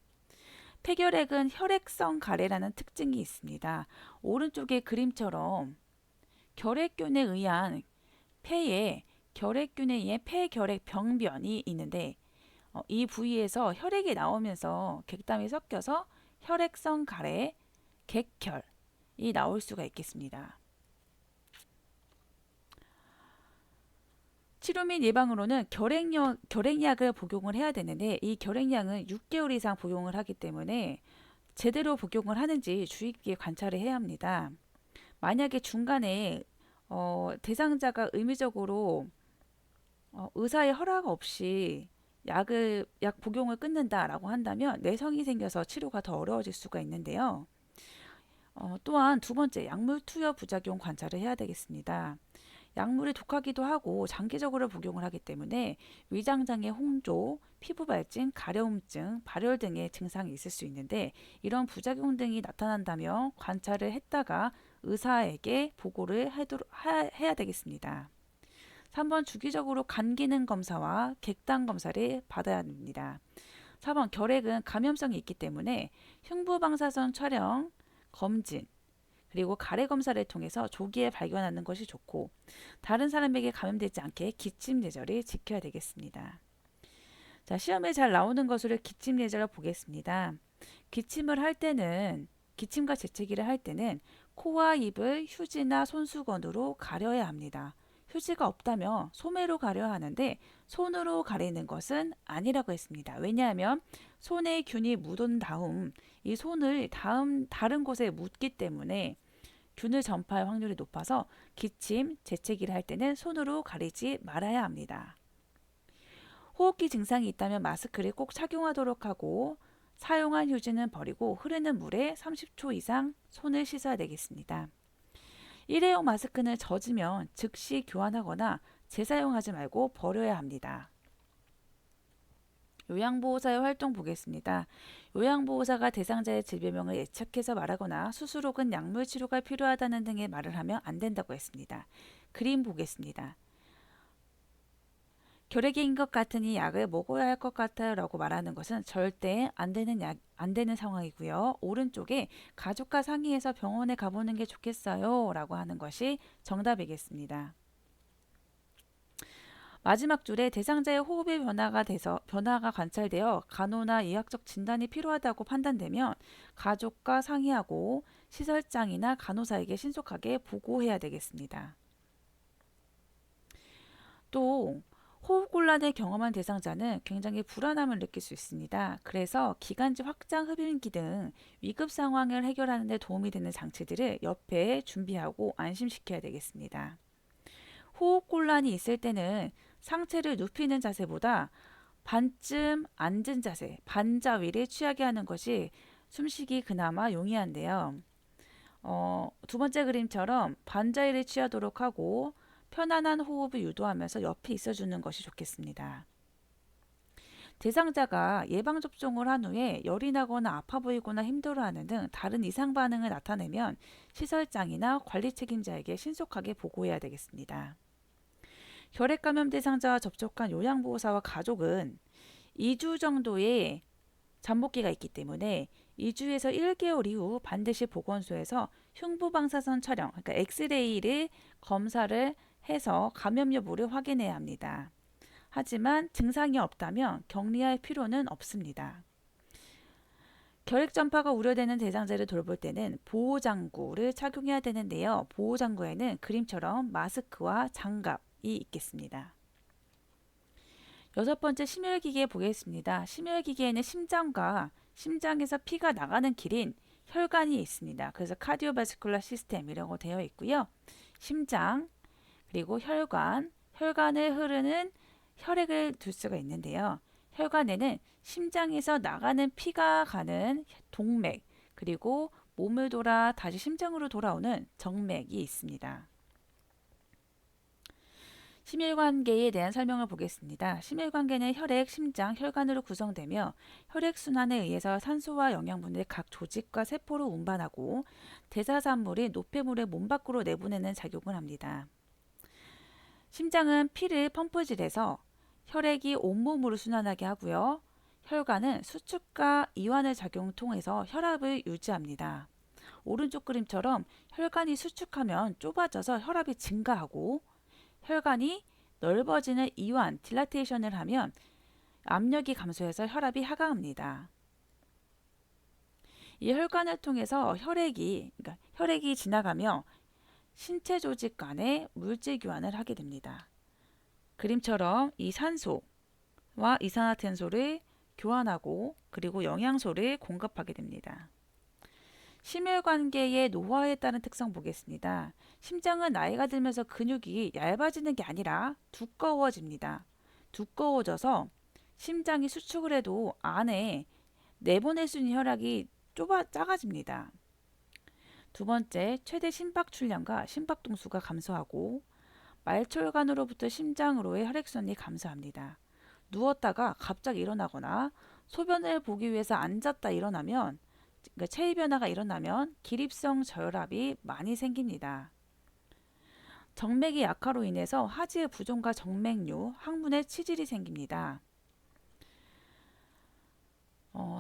폐결핵은 혈액성 가래라는 특징이 있습니다. 오른쪽의 그림처럼 결핵균에 의한 결핵균에 의해 폐결핵 병변이 있는데 이 부위에서 혈액이 나오면서 객담이 섞여서 혈액성 가래, 객혈이 나올 수가 있겠습니다. 치료 및 예방으로는 결핵약을 복용을 해야 되는데 이 결핵약은 6개월 이상 복용을 하기 때문에 제대로 복용을 하는지 주의 깊게 관찰을 해야 합니다. 만약에 중간에 대상자가 의무적으로 의사의 허락 없이 약 복용을 끊는다라고 한다면 내성이 생겨서 치료가 더 어려워질 수가 있는데요. 또한 두 번째, 약물 투여 부작용 관찰을 해야 되겠습니다. 약물이 독하기도 하고 장기적으로 복용을 하기 때문에 위장장애 홍조, 피부 발진, 가려움증, 발열 등의 증상이 있을 수 있는데 이런 부작용 등이 나타난다면 관찰을 했다가 의사에게 보고를 해야 되겠습니다. 3번 주기적으로 간 기능 검사와 객당 검사를 받아야 합니다. 4번 결핵은 감염성이 있기 때문에 흉부방사선 촬영, 검진, 그리고 가래 검사를 통해서 조기에 발견하는 것이 좋고 다른 사람에게 감염되지 않게 기침 예절을 지켜야 되겠습니다. 자, 시험에 잘 나오는 것으로 기침 예절을 보겠습니다. 기침과 재채기를 할 때는 코와 입을 휴지나 손수건으로 가려야 합니다. 휴지가 없다면 소매로 가려야 하는데 손으로 가리는 것은 아니라고 했습니다. 왜냐하면 손에 균이 묻은 다음 이 손을 다른 곳에 묻기 때문에 균을 전파할 확률이 높아서 기침, 재채기를 할 때는 손으로 가리지 말아야 합니다. 호흡기 증상이 있다면 마스크를 꼭 착용하도록 하고 사용한 휴지는 버리고 흐르는 물에 30초 이상 손을 씻어야 되겠습니다. 일회용 마스크는 젖으면 즉시 교환하거나 재사용하지 말고 버려야 합니다. 요양보호사의 활동 보겠습니다. 요양보호사가 대상자의 질병을 예측해서 말하거나 수술 혹은 약물 치료가 필요하다는 등의 말을 하면 안 된다고 했습니다. 그림 보겠습니다. 결핵인 것 같으니 약을 먹어야 할 것 같아요 라고 말하는 것은 절대 안 되는 상황이고요. 오른쪽에 가족과 상의해서 병원에 가보는 게 좋겠어요 라고 하는 것이 정답이겠습니다. 마지막 줄에 대상자의 호흡의 변화가 관찰되어 간호나 의학적 진단이 필요하다고 판단되면 가족과 상의하고 시설장이나 간호사에게 신속하게 보고해야 되겠습니다. 또 호흡곤란을 경험한 대상자는 굉장히 불안함을 느낄 수 있습니다. 그래서 기관지 확장 흡입기 등 위급 상황을 해결하는 데 도움이 되는 장치들을 옆에 준비하고 안심시켜야 되겠습니다. 호흡곤란이 있을 때는 상체를 눕히는 자세보다 반쯤 앉은 자세, 반자위를 취하게 하는 것이 숨쉬기 그나마 용이한데요. 두 번째 그림처럼 반자위를 취하도록 하고 편안한 호흡을 유도하면서 옆에 있어주는 것이 좋겠습니다. 대상자가 예방접종을 한 후에 열이 나거나 아파 보이거나 힘들어하는 등 다른 이상 반응을 나타내면 시설장이나 관리 책임자에게 신속하게 보고해야 되겠습니다. 결핵 감염 대상자와 접촉한 요양보호사와 가족은 2주 정도의 잠복기가 있기 때문에 2주에서 1개월 이후 반드시 보건소에서 흉부방사선 촬영, 그러니까 엑스레이를 검사를 해서 감염 여부를 확인해야 합니다. 하지만 증상이 없다면 격리할 필요는 없습니다. 결핵 전파가 우려되는 대상자를 돌볼 때는 보호장구를 착용해야 되는데요. 보호장구에는 그림처럼 마스크와 장갑이 있겠습니다. 여섯 번째 심혈기계 보겠습니다. 심혈기계에는 심장과 심장에서 피가 나가는 길인 혈관이 있습니다. 그래서 카디오바스쿨라 시스템이라고 되어 있고요. 심장, 그리고 혈관을 흐르는 혈액을 둘 수가 있는데요. 혈관에는 심장에서 나가는 피가 가는 동맥, 그리고 몸을 돌아 다시 심장으로 돌아오는 정맥이 있습니다. 심혈관계에 대한 설명을 보겠습니다. 심혈관계는 혈액, 심장, 혈관으로 구성되며 혈액순환에 의해서 산소와 영양분을 각 조직과 세포로 운반하고 대사산물인 노폐물을 몸 밖으로 내보내는 작용을 합니다. 심장은 피를 펌프질해서 혈액이 온몸으로 순환하게 하고요. 혈관은 수축과 이완의 작용을 통해서 혈압을 유지합니다. 오른쪽 그림처럼 혈관이 수축하면 좁아져서 혈압이 증가하고 혈관이 넓어지는 이완, 딜라테이션을 하면 압력이 감소해서 혈압이 하강합니다. 이 혈관을 통해서 혈액이 지나가며 신체 조직 간의 물질 교환을 하게 됩니다. 그림처럼 이 산소와 이산화탄소를 교환하고 그리고 영양소를 공급하게 됩니다. 심혈관계의 노화에 따른 특성 보겠습니다. 심장은 나이가 들면서 근육이 얇아지는 게 아니라 두꺼워집니다. 두꺼워져서 심장이 수축을 해도 안에 내보낼 수 있는 혈액이 작아집니다. 두 번째, 최대 심박출량과 심박동수가 감소하고 말초혈관으로부터 심장으로의 혈액순환이 감소합니다. 누웠다가 갑자기 일어나거나 소변을 보기 위해서 앉았다 일어나면 체위 변화가 일어나면 기립성 저혈압이 많이 생깁니다. 정맥이 약화로 인해서 하지의 부종과 정맥류, 항문에 치질이 생깁니다.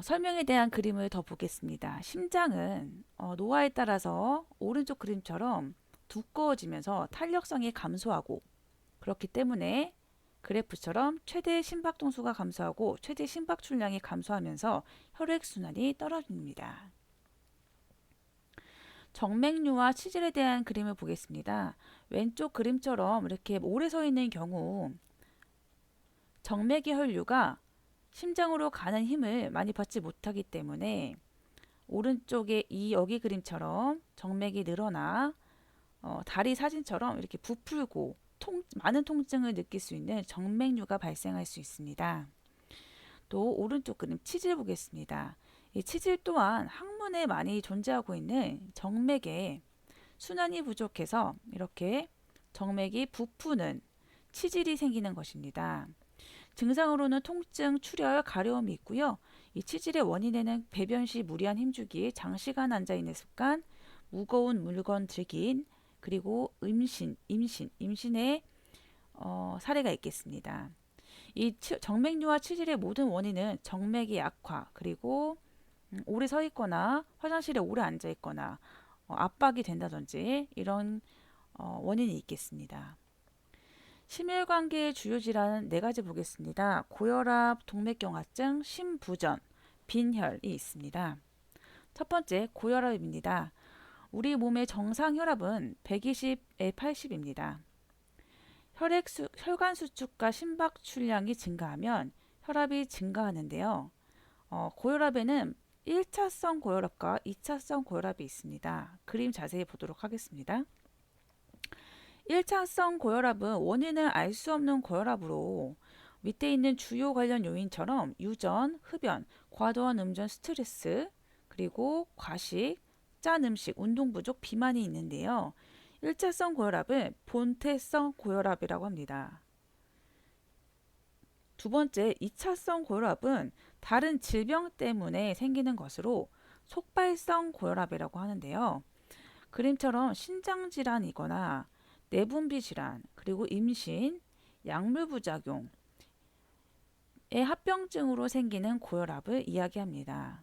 설명에 대한 그림을 더 보겠습니다. 심장은 노화에 따라서 오른쪽 그림처럼 두꺼워지면서 탄력성이 감소하고 그렇기 때문에 그래프처럼 최대 심박동수가 감소하고 최대 심박출량이 감소하면서 혈액순환이 떨어집니다. 정맥류와 치질에 대한 그림을 보겠습니다. 왼쪽 그림처럼 이렇게 오래 서 있는 경우 정맥의 혈류가 심장으로 가는 힘을 많이 받지 못하기 때문에 오른쪽에 여기 그림처럼 정맥이 늘어나 다리 사진처럼 이렇게 부풀고 많은 통증을 느낄 수 있는 정맥류가 발생할 수 있습니다. 또 오른쪽 그림 치질 보겠습니다. 이 치질 또한 항문에 많이 존재하고 있는 정맥에 순환이 부족해서 이렇게 정맥이 부푸는 치질이 생기는 것입니다. 증상으로는 통증, 출혈, 가려움이 있고요. 이 치질의 원인에는 배변 시 무리한 힘주기, 장시간 앉아있는 습관, 무거운 물건 들기, 그리고 임신의 사례가 있겠습니다. 이 정맥류와 치질의 모든 원인은 정맥의 약화, 그리고 오래 서 있거나 화장실에 오래 앉아 있거나 압박이 된다든지 이런 원인이 있겠습니다. 심혈관계의 주요 질환은 네 가지 보겠습니다. 고혈압, 동맥경화증, 심부전, 빈혈이 있습니다. 첫 번째, 고혈압입니다. 우리 몸의 정상 혈압은 120에 80입니다. 혈관 수축과 심박출량이 증가하면 혈압이 증가하는데요. 고혈압에는 1차성 고혈압과 2차성 고혈압이 있습니다. 그림 자세히 보도록 하겠습니다. 1차성 고혈압은 원인을 알 수 없는 고혈압으로 밑에 있는 주요 관련 요인처럼 유전, 흡연, 과도한 음주, 스트레스, 그리고 과식, 짠 음식, 운동 부족, 비만이 있는데요. 1차성 고혈압은 본태성 고혈압이라고 합니다. 두 번째, 2차성 고혈압은 다른 질병 때문에 생기는 것으로 속발성 고혈압이라고 하는데요. 그림처럼 신장질환이거나 내분비 질환, 그리고 임신, 약물 부작용의 합병증으로 생기는 고혈압을 이야기합니다.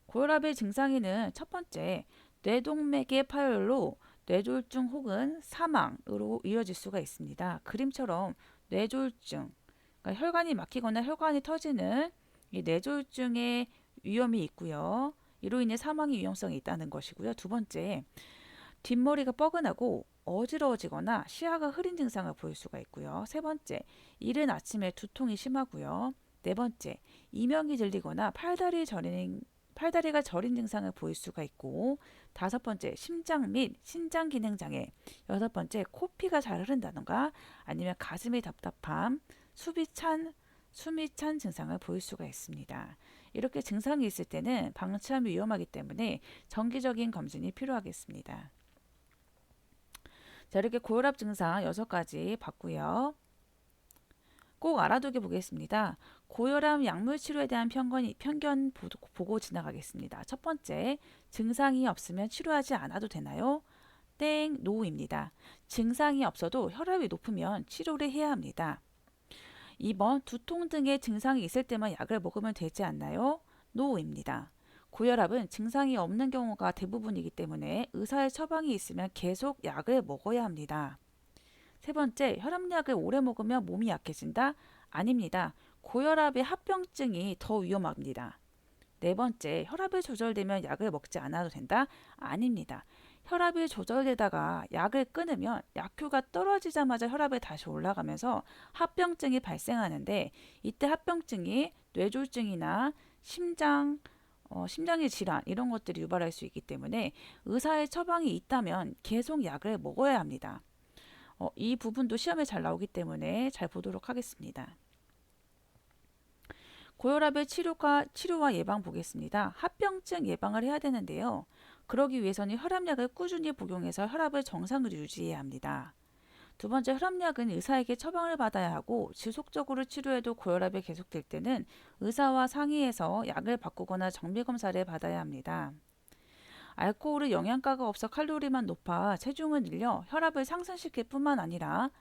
고혈압의 증상에는 첫 번째, 뇌동맥의 파열로 뇌졸중 혹은 사망으로 이어질 수가 있습니다. 그림처럼 뇌졸중, 그러니까 혈관이 막히거나 혈관이 터지는 이 뇌졸중의 위험이 있고요. 이로 인해 사망의 위험성이 있다는 것이고요. 두 번째, 뒷머리가 뻐근하고 어지러워지거나 시야가 흐린 증상을 보일 수가 있고요. 세 번째, 이른 아침에 두통이 심하고요. 네 번째, 이명이 들리거나 팔다리가 저린 증상을 보일 수가 있고, 다섯 번째, 심장 및 신장 기능 장애, 여섯 번째, 코피가 잘 흐른다던가 아니면 가슴이 답답함, 숨이 찬 증상을 보일 수가 있습니다. 이렇게 증상이 있을 때는 방치함이 위험하기 때문에 정기적인 검진이 필요하겠습니다. 자, 이렇게 고혈압 증상 6가지 봤고요. 꼭 알아두게 보겠습니다. 고혈압 약물 치료에 대한 편견 보고 지나가겠습니다. 첫 번째, 증상이 없으면 치료하지 않아도 되나요? 땡, 노입니다. 증상이 없어도 혈압이 높으면 치료를 해야 합니다. 2번, 두통 등의 증상이 있을 때만 약을 먹으면 되지 않나요? 노입니다. 고혈압은 증상이 없는 경우가 대부분이기 때문에 의사의 처방이 있으면 계속 약을 먹어야 합니다. 세 번째, 혈압약을 오래 먹으면 몸이 약해진다? 아닙니다. 고혈압의 합병증이 더 위험합니다. 네 번째, 혈압이 조절되면 약을 먹지 않아도 된다? 아닙니다. 혈압이 조절되다가 약을 끊으면 약효가 떨어지자마자 혈압이 다시 올라가면서 합병증이 발생하는데 이때 합병증이 뇌졸중이나 심장의 질환 이런 것들이 유발할 수 있기 때문에 의사의 처방이 있다면 계속 약을 먹어야 합니다. 이 부분도 시험에 잘 나오기 때문에 잘 보도록 하겠습니다. 고혈압의 치료와 예방 보겠습니다. 합병증 예방을 해야 되는데요. 그러기 위해서는 혈압약을 꾸준히 복용해서 혈압을 정상으로 유지해야 합니다. 두 번째, 혈압약은 의사에게 처방을 받아야 하고 지속적으로 치료해도 고혈압이 계속될 때는 의사와 상의해서 약을 바꾸거나 정밀검사를 받아야 합니다. 알코올은 영양가가 없어 칼로리만 높아 체중을 늘려 혈압을 상승시킬 뿐만 아니라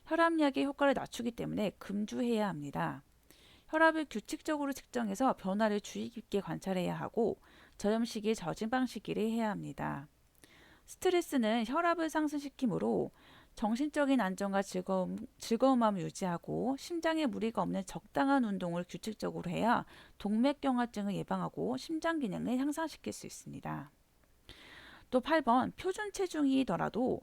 혈압약의 효과를 낮추기 때문에 금주해야 합니다. 혈압을 규칙적으로 측정해서 변화를 주의 깊게 관찰해야 하고 저염 시기, 저지방 시기를 해야 합니다. 스트레스는 혈압을 상승시키므로 정신적인 안정과 즐거움함을 유지하고 심장에 무리가 없는 적당한 운동을 규칙적으로 해야 동맥경화증을 예방하고 심장 기능을 향상시킬 수 있습니다. 또 8번, 표준 체중이더라도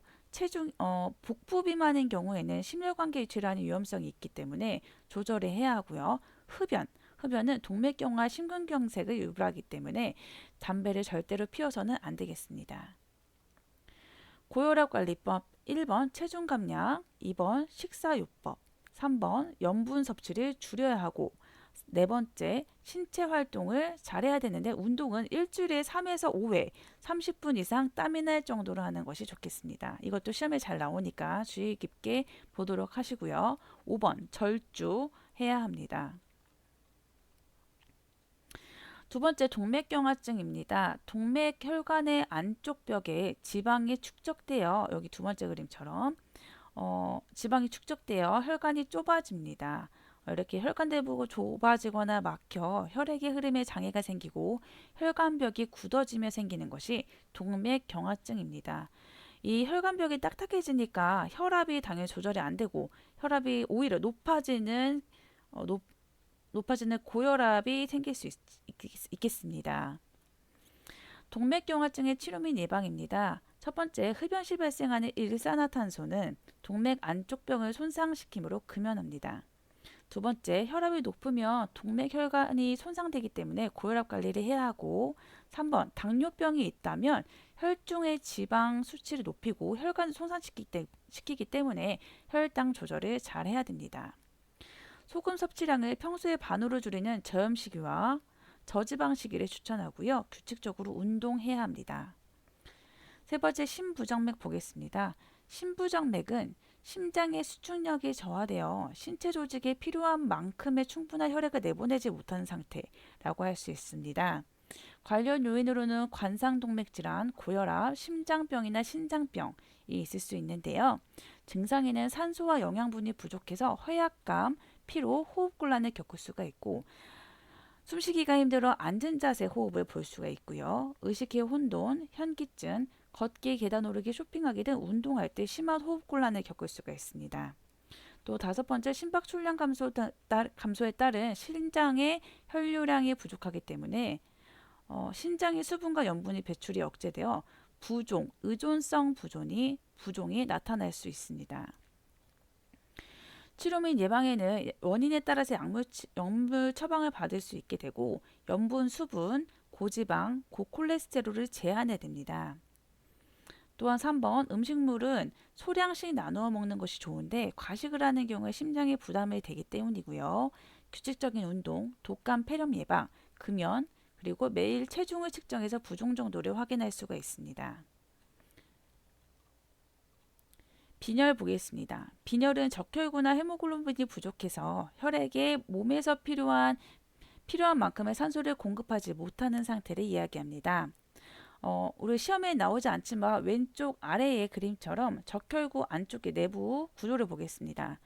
복부 비만인 경우에는 심혈관계 질환의 위험성이 있기 때문에 조절을 해야 하고요. 흡연은 동맥경화 심근경색을 유발하기 때문에 담배를 절대로 피워서는 안 되겠습니다. 고혈압 관리법 1번 체중 감량, 2번 식사요법, 3번 염분 섭취를 줄여야 하고 네 번째, 신체 활동을 잘해야 되는데 운동은 일주일에 3에서 5회, 30분 이상 땀이 날 정도로 하는 것이 좋겠습니다. 이것도 시험에 잘 나오니까 주의 깊게 보도록 하시고요. 5번, 절주해야 합니다. 두 번째, 동맥경화증입니다. 동맥혈관의 안쪽 벽에 지방이 축적되어 여기 두 번째 그림처럼 지방이 축적되어 혈관이 좁아집니다. 이렇게 혈관대부가 좁아지거나 막혀 혈액의 흐름에 장애가 생기고 혈관벽이 굳어지며 생기는 것이 동맥경화증입니다. 이 혈관벽이 딱딱해지니까 혈압이 당연히 조절이 안 되고 혈압이 오히려 높아지는 고혈압이 생길 수 있겠습니다. 동맥경화증의 치료 및 예방입니다. 첫 번째, 흡연 시 발생하는 일산화탄소는 동맥 안쪽 병을 손상시키므로 금연합니다. 두 번째, 혈압이 높으면 동맥혈관이 손상되기 때문에 고혈압 관리를 해야 하고 3번, 당뇨병이 있다면 혈중의 지방 수치를 높이고 혈관을 손상시키기 때문에 혈당 조절을 잘 해야 됩니다. 소금 섭취량을 평소의 반으로 줄이는 저염 식이와 저지방 식이를 추천하고요. 규칙적으로 운동해야 합니다. 세 번째, 심부정맥 보겠습니다. 심부정맥은 심장의 수축력이 저하되어 신체 조직에 필요한 만큼의 충분한 혈액을 내보내지 못하는 상태라고 할 수 있습니다. 관련 요인으로는 관상동맥질환, 고혈압, 심장병이나 신장병이 있을 수 있는데요. 증상에는 산소와 영양분이 부족해서 허약감, 피로, 호흡곤란을 겪을 수가 있고 숨쉬기가 힘들어 앉은 자세 호흡을 볼 수가 있고요. 의식의 혼돈, 현기증, 걷기, 계단 오르기, 쇼핑하기 등 운동할 때 심한 호흡곤란을 겪을 수가 있습니다. 또 다섯 번째, 심박출량 감소에 따른 신장의 혈류량이 부족하기 때문에 신장의 수분과 염분이 배출이 억제되어 의존성 부종이 나타날 수 있습니다. 치료 및 예방에는 원인에 따라서 약물 처방을 받을 수 있게 되고 염분, 수분, 고지방, 고콜레스테롤을 제한해야 됩니다. 또한 3번, 음식물은 소량씩 나누어 먹는 것이 좋은데 과식을 하는 경우에 심장에 부담이 되기 때문이고요. 규칙적인 운동, 독감, 폐렴 예방, 금연, 그리고 매일 체중을 측정해서 부종 정도를 확인할 수가 있습니다. 빈혈 보겠습니다. 빈혈은 적혈구나 헤모글로빈이 부족해서 혈액에 몸에서 필요한 만큼의 산소를 공급하지 못하는 상태를 이야기합니다. 우리 시험에 나오지 않지만 왼쪽 아래의 그림처럼 적혈구 안쪽의 내부 구조를 보겠습니다.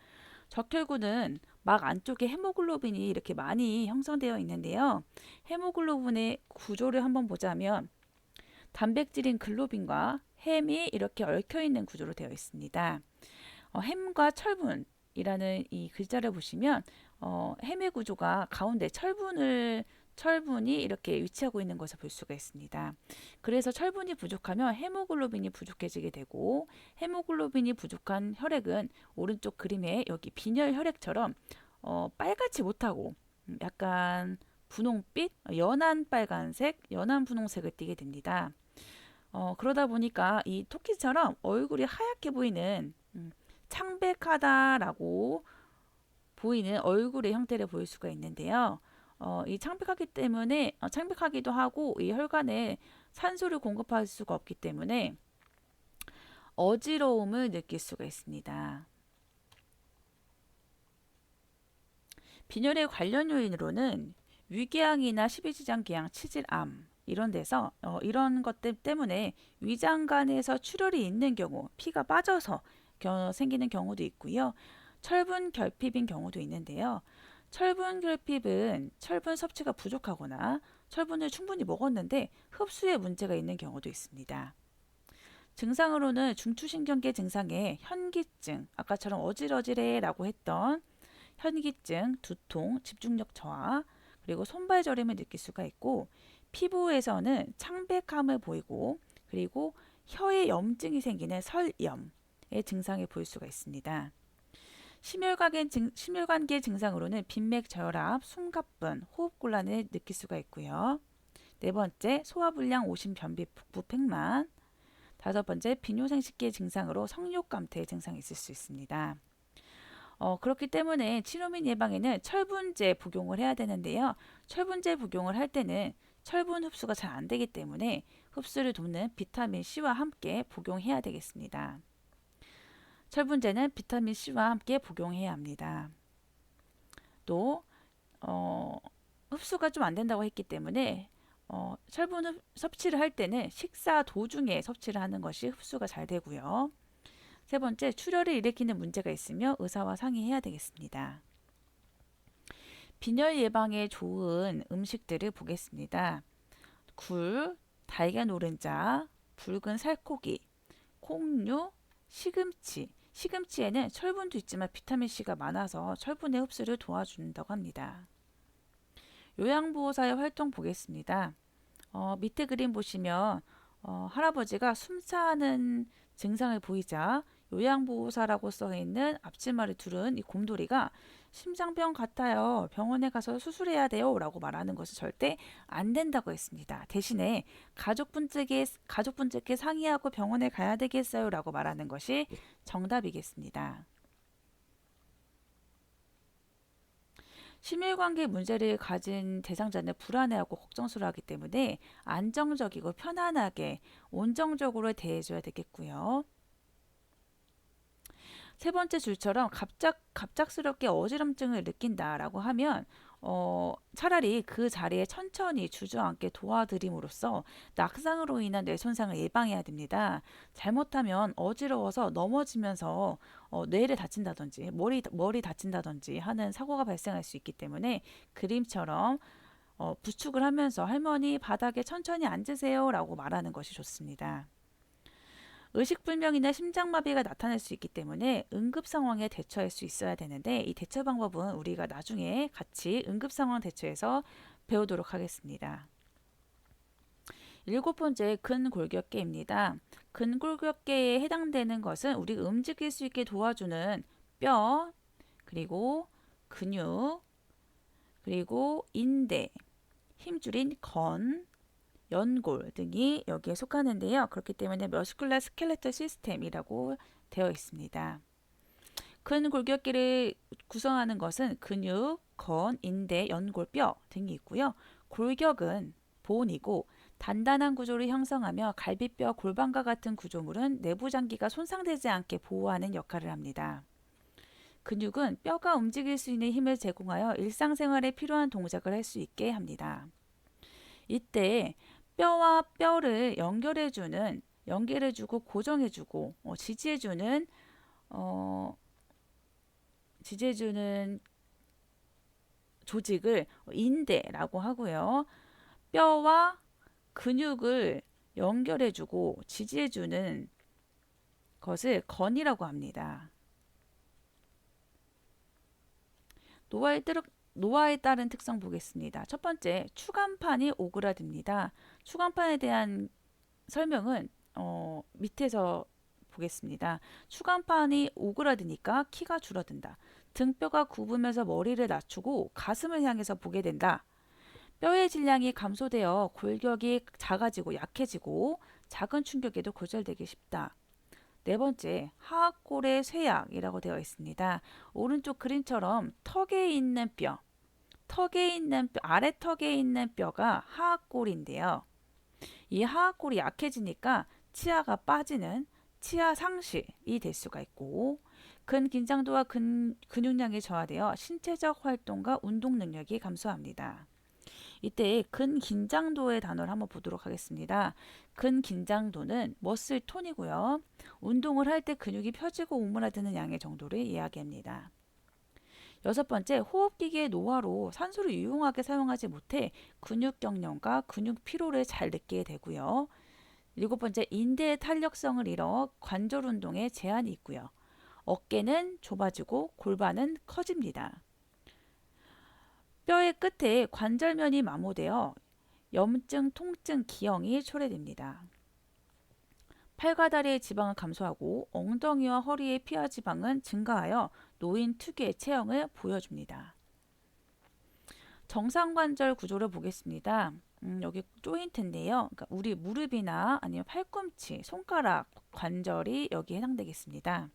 적혈구는 막 안쪽에 헤모글로빈이 이렇게 많이 형성되어 있는데요. 헤모글로빈의 구조를 한번 보자면 단백질인 글로빈과 햄이 이렇게 얽혀 있는 구조로 되어 있습니다. 햄과 철분이라는 이 글자를 보시면 햄의 구조가 가운데 철분이 이렇게 위치하고 있는 것을 볼 수가 있습니다. 그래서 철분이 부족하면 헤모글로빈이 부족해지게 되고 헤모글로빈이 부족한 혈액은 오른쪽 그림에 여기 빈혈 혈액처럼 빨갛지 못하고 약간 분홍빛, 연한 빨간색, 연한 분홍색을 띠게 됩니다. 그러다 보니까 이 토끼처럼 얼굴이 하얗게 보이는 창백하다라고 보이는 얼굴의 형태를 보일 수가 있는데요. 이 창백하기 때문에 창백하기도 하고 이 혈관에 산소를 공급할 수가 없기 때문에 어지러움을 느낄 수가 있습니다. 빈혈의 관련 요인으로는 위궤양이나 십이지장궤양, 치질암 이런 데서 이런 것들 때문에 위장관에서 출혈이 있는 경우, 피가 빠져서 생기는 경우도 있고요. 철분 결핍인 경우도 있는데요. 철분 결핍은 철분 섭취가 부족하거나 철분을 충분히 먹었는데 흡수에 문제가 있는 경우도 있습니다. 증상으로는 중추신경계 증상에 현기증, 아까처럼 어질어질해라고 했던 현기증, 두통, 집중력 저하, 그리고 손발 저림을 느낄 수가 있고 피부에서는 창백함을 보이고 그리고 혀에 염증이 생기는 설염의 증상을 보일 수가 있습니다. 심혈관계 증상으로는 빈맥 저혈압, 숨가쁜, 호흡곤란을 느낄 수가 있고요. 네 번째, 소화불량, 오심, 변비, 북부팽만. 다섯 번째, 비뇨생식계 증상으로 성욕감퇴 증상이 있을 수 있습니다. 그렇기 때문에 치료민 예방에는 철분제 복용을 해야 되는데요. 철분제 복용을 할 때는 철분 흡수가 잘 안 되기 때문에 흡수를 돕는 비타민 C와 함께 복용해야 되겠습니다. 철분제는 비타민 C와 함께 복용해야 합니다. 또 흡수가 좀 안 된다고 했기 때문에 철분 섭취를 할 때는 식사 도중에 섭취를 하는 것이 흡수가 잘 되고요. 세 번째, 출혈을 일으키는 문제가 있으며 의사와 상의해야 되겠습니다. 빈혈 예방에 좋은 음식들을 보겠습니다. 굴, 달걀 노른자, 붉은 살코기, 콩류, 시금치. 시금치에는 철분도 있지만 비타민C가 많아서 철분의 흡수를 도와준다고 합니다. 요양보호사의 활동 보겠습니다. 밑에 그림 보시면 할아버지가 숨차는 증상을 보이자 요양보호사라고 써있는 앞치마를 두른 이 곰돌이가 심장병 같아요. 병원에 가서 수술해야 돼요. 라고 말하는 것은 절대 안 된다고 했습니다. 대신에 가족분들께 상의하고 병원에 가야 되겠어요. 라고 말하는 것이 정답이겠습니다. 심혈관계 문제를 가진 대상자는 불안해하고 걱정스러워하기 때문에 안정적이고 편안하게 온정적으로 대해줘야 되겠고요. 세 번째 줄처럼 갑작스럽게 어지럼증을 느낀다라고 하면 차라리 그 자리에 천천히 주저앉게 도와드림으로써 낙상으로 인한 뇌 손상을 예방해야 됩니다. 잘못하면 어지러워서 넘어지면서 뇌를 다친다든지 머리 다친다든지 하는 사고가 발생할 수 있기 때문에 그림처럼 부축을 하면서 할머니 바닥에 천천히 앉으세요 라고 말하는 것이 좋습니다. 의식불명이나 심장마비가 나타날 수 있기 때문에 응급상황에 대처할 수 있어야 되는데 이 대처 방법은 우리가 나중에 같이 응급상황 대처에서 배우도록 하겠습니다. 일곱 번째, 근골격계입니다. 근골격계에 해당되는 것은 우리가 움직일 수 있게 도와주는 뼈, 그리고 근육, 그리고 인대, 힘줄인 건, 연골 등이 여기에 속하는데요. 그렇기 때문에 머스큘러 스켈레털 시스템이라고 되어 있습니다. 근골격계를 구성하는 것은 근육, 건, 인대, 연골, 뼈 등이 있고요. 골격은 본이고 단단한 구조를 형성하며 갈비뼈, 골반과 같은 구조물은 내부 장기가 손상되지 않게 보호하는 역할을 합니다. 근육은 뼈가 움직일 수 있는 힘을 제공하여 일상생활에 필요한 동작을 할 수 있게 합니다. 이때 뼈와 뼈를 연결해주고 고정해주고 어, 지지해주는 조직을 인대라고 하고요. 뼈와 근육을 연결해주고 지지해주는 것을 건이라고 합니다. 노화에 따른 특성 보겠습니다. 첫 번째, 추간판이 오그라듭니다. 추간판에 대한 설명은 밑에서 보겠습니다. 추간판이 오그라드니까 키가 줄어든다. 등뼈가 굽으면서 머리를 낮추고 가슴을 향해서 보게 된다. 뼈의 질량이 감소되어 골격이 작아지고 약해지고 작은 충격에도 고절되기 쉽다. 네 번째, 하악골의 쇠약이라고 되어 있습니다. 오른쪽 그림처럼 아래 턱에 있는 뼈가 하악골인데요. 이 하악골이 약해지니까 치아가 빠지는 치아 상실이 될 수가 있고 근긴장도와 근육량이 저하되어 신체적 활동과 운동 능력이 감소합니다. 이때 근긴장도의 단어를 한번 보도록 하겠습니다. 근긴장도는 머슬 톤이고요. 운동을 할 때 근육이 펴지고 오므라드는 양의 정도를 이야기합니다. 여섯 번째, 호흡기계의 노화로 산소를 유용하게 사용하지 못해 근육 경련과 근육 피로를 잘 느끼게 되고요. 일곱 번째, 인대의 탄력성을 잃어 관절 운동에 제한이 있고요. 어깨는 좁아지고 골반은 커집니다. 뼈의 끝에 관절면이 마모되어 염증, 통증, 기형이 초래됩니다. 팔과 다리의 지방은 감소하고 엉덩이와 허리의 피하 지방은 증가하여 노인 특유의 체형을 보여줍니다. 정상관절 구조를 보겠습니다. 여기 조인트인데요. 그러니까 우리 무릎이나 아니면 팔꿈치, 손가락 관절이 여기에 해당되겠습니다.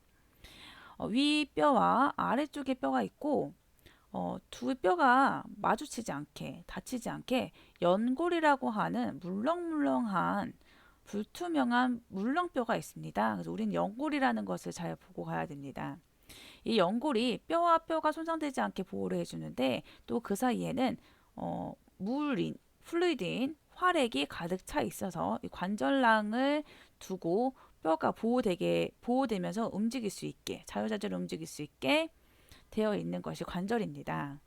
위 뼈와 아래쪽에 뼈가 있고 두 뼈가 마주치지 않게 다치지 않게 연골이라고 하는 물렁물렁한 불투명한 물렁뼈가 있습니다. 그래서 우리는 연골이라는 것을 잘 보고 가야 됩니다. 이 연골이 뼈와 뼈가 손상되지 않게 보호를 해주는데 또 그 사이에는 플루이드인 활액이 가득 차 있어서 이 관절낭을 두고 뼈가 보호되면서 움직일 수 있게 자유자재로 움직일 수 있게 되어 있는 것이 관절입니다.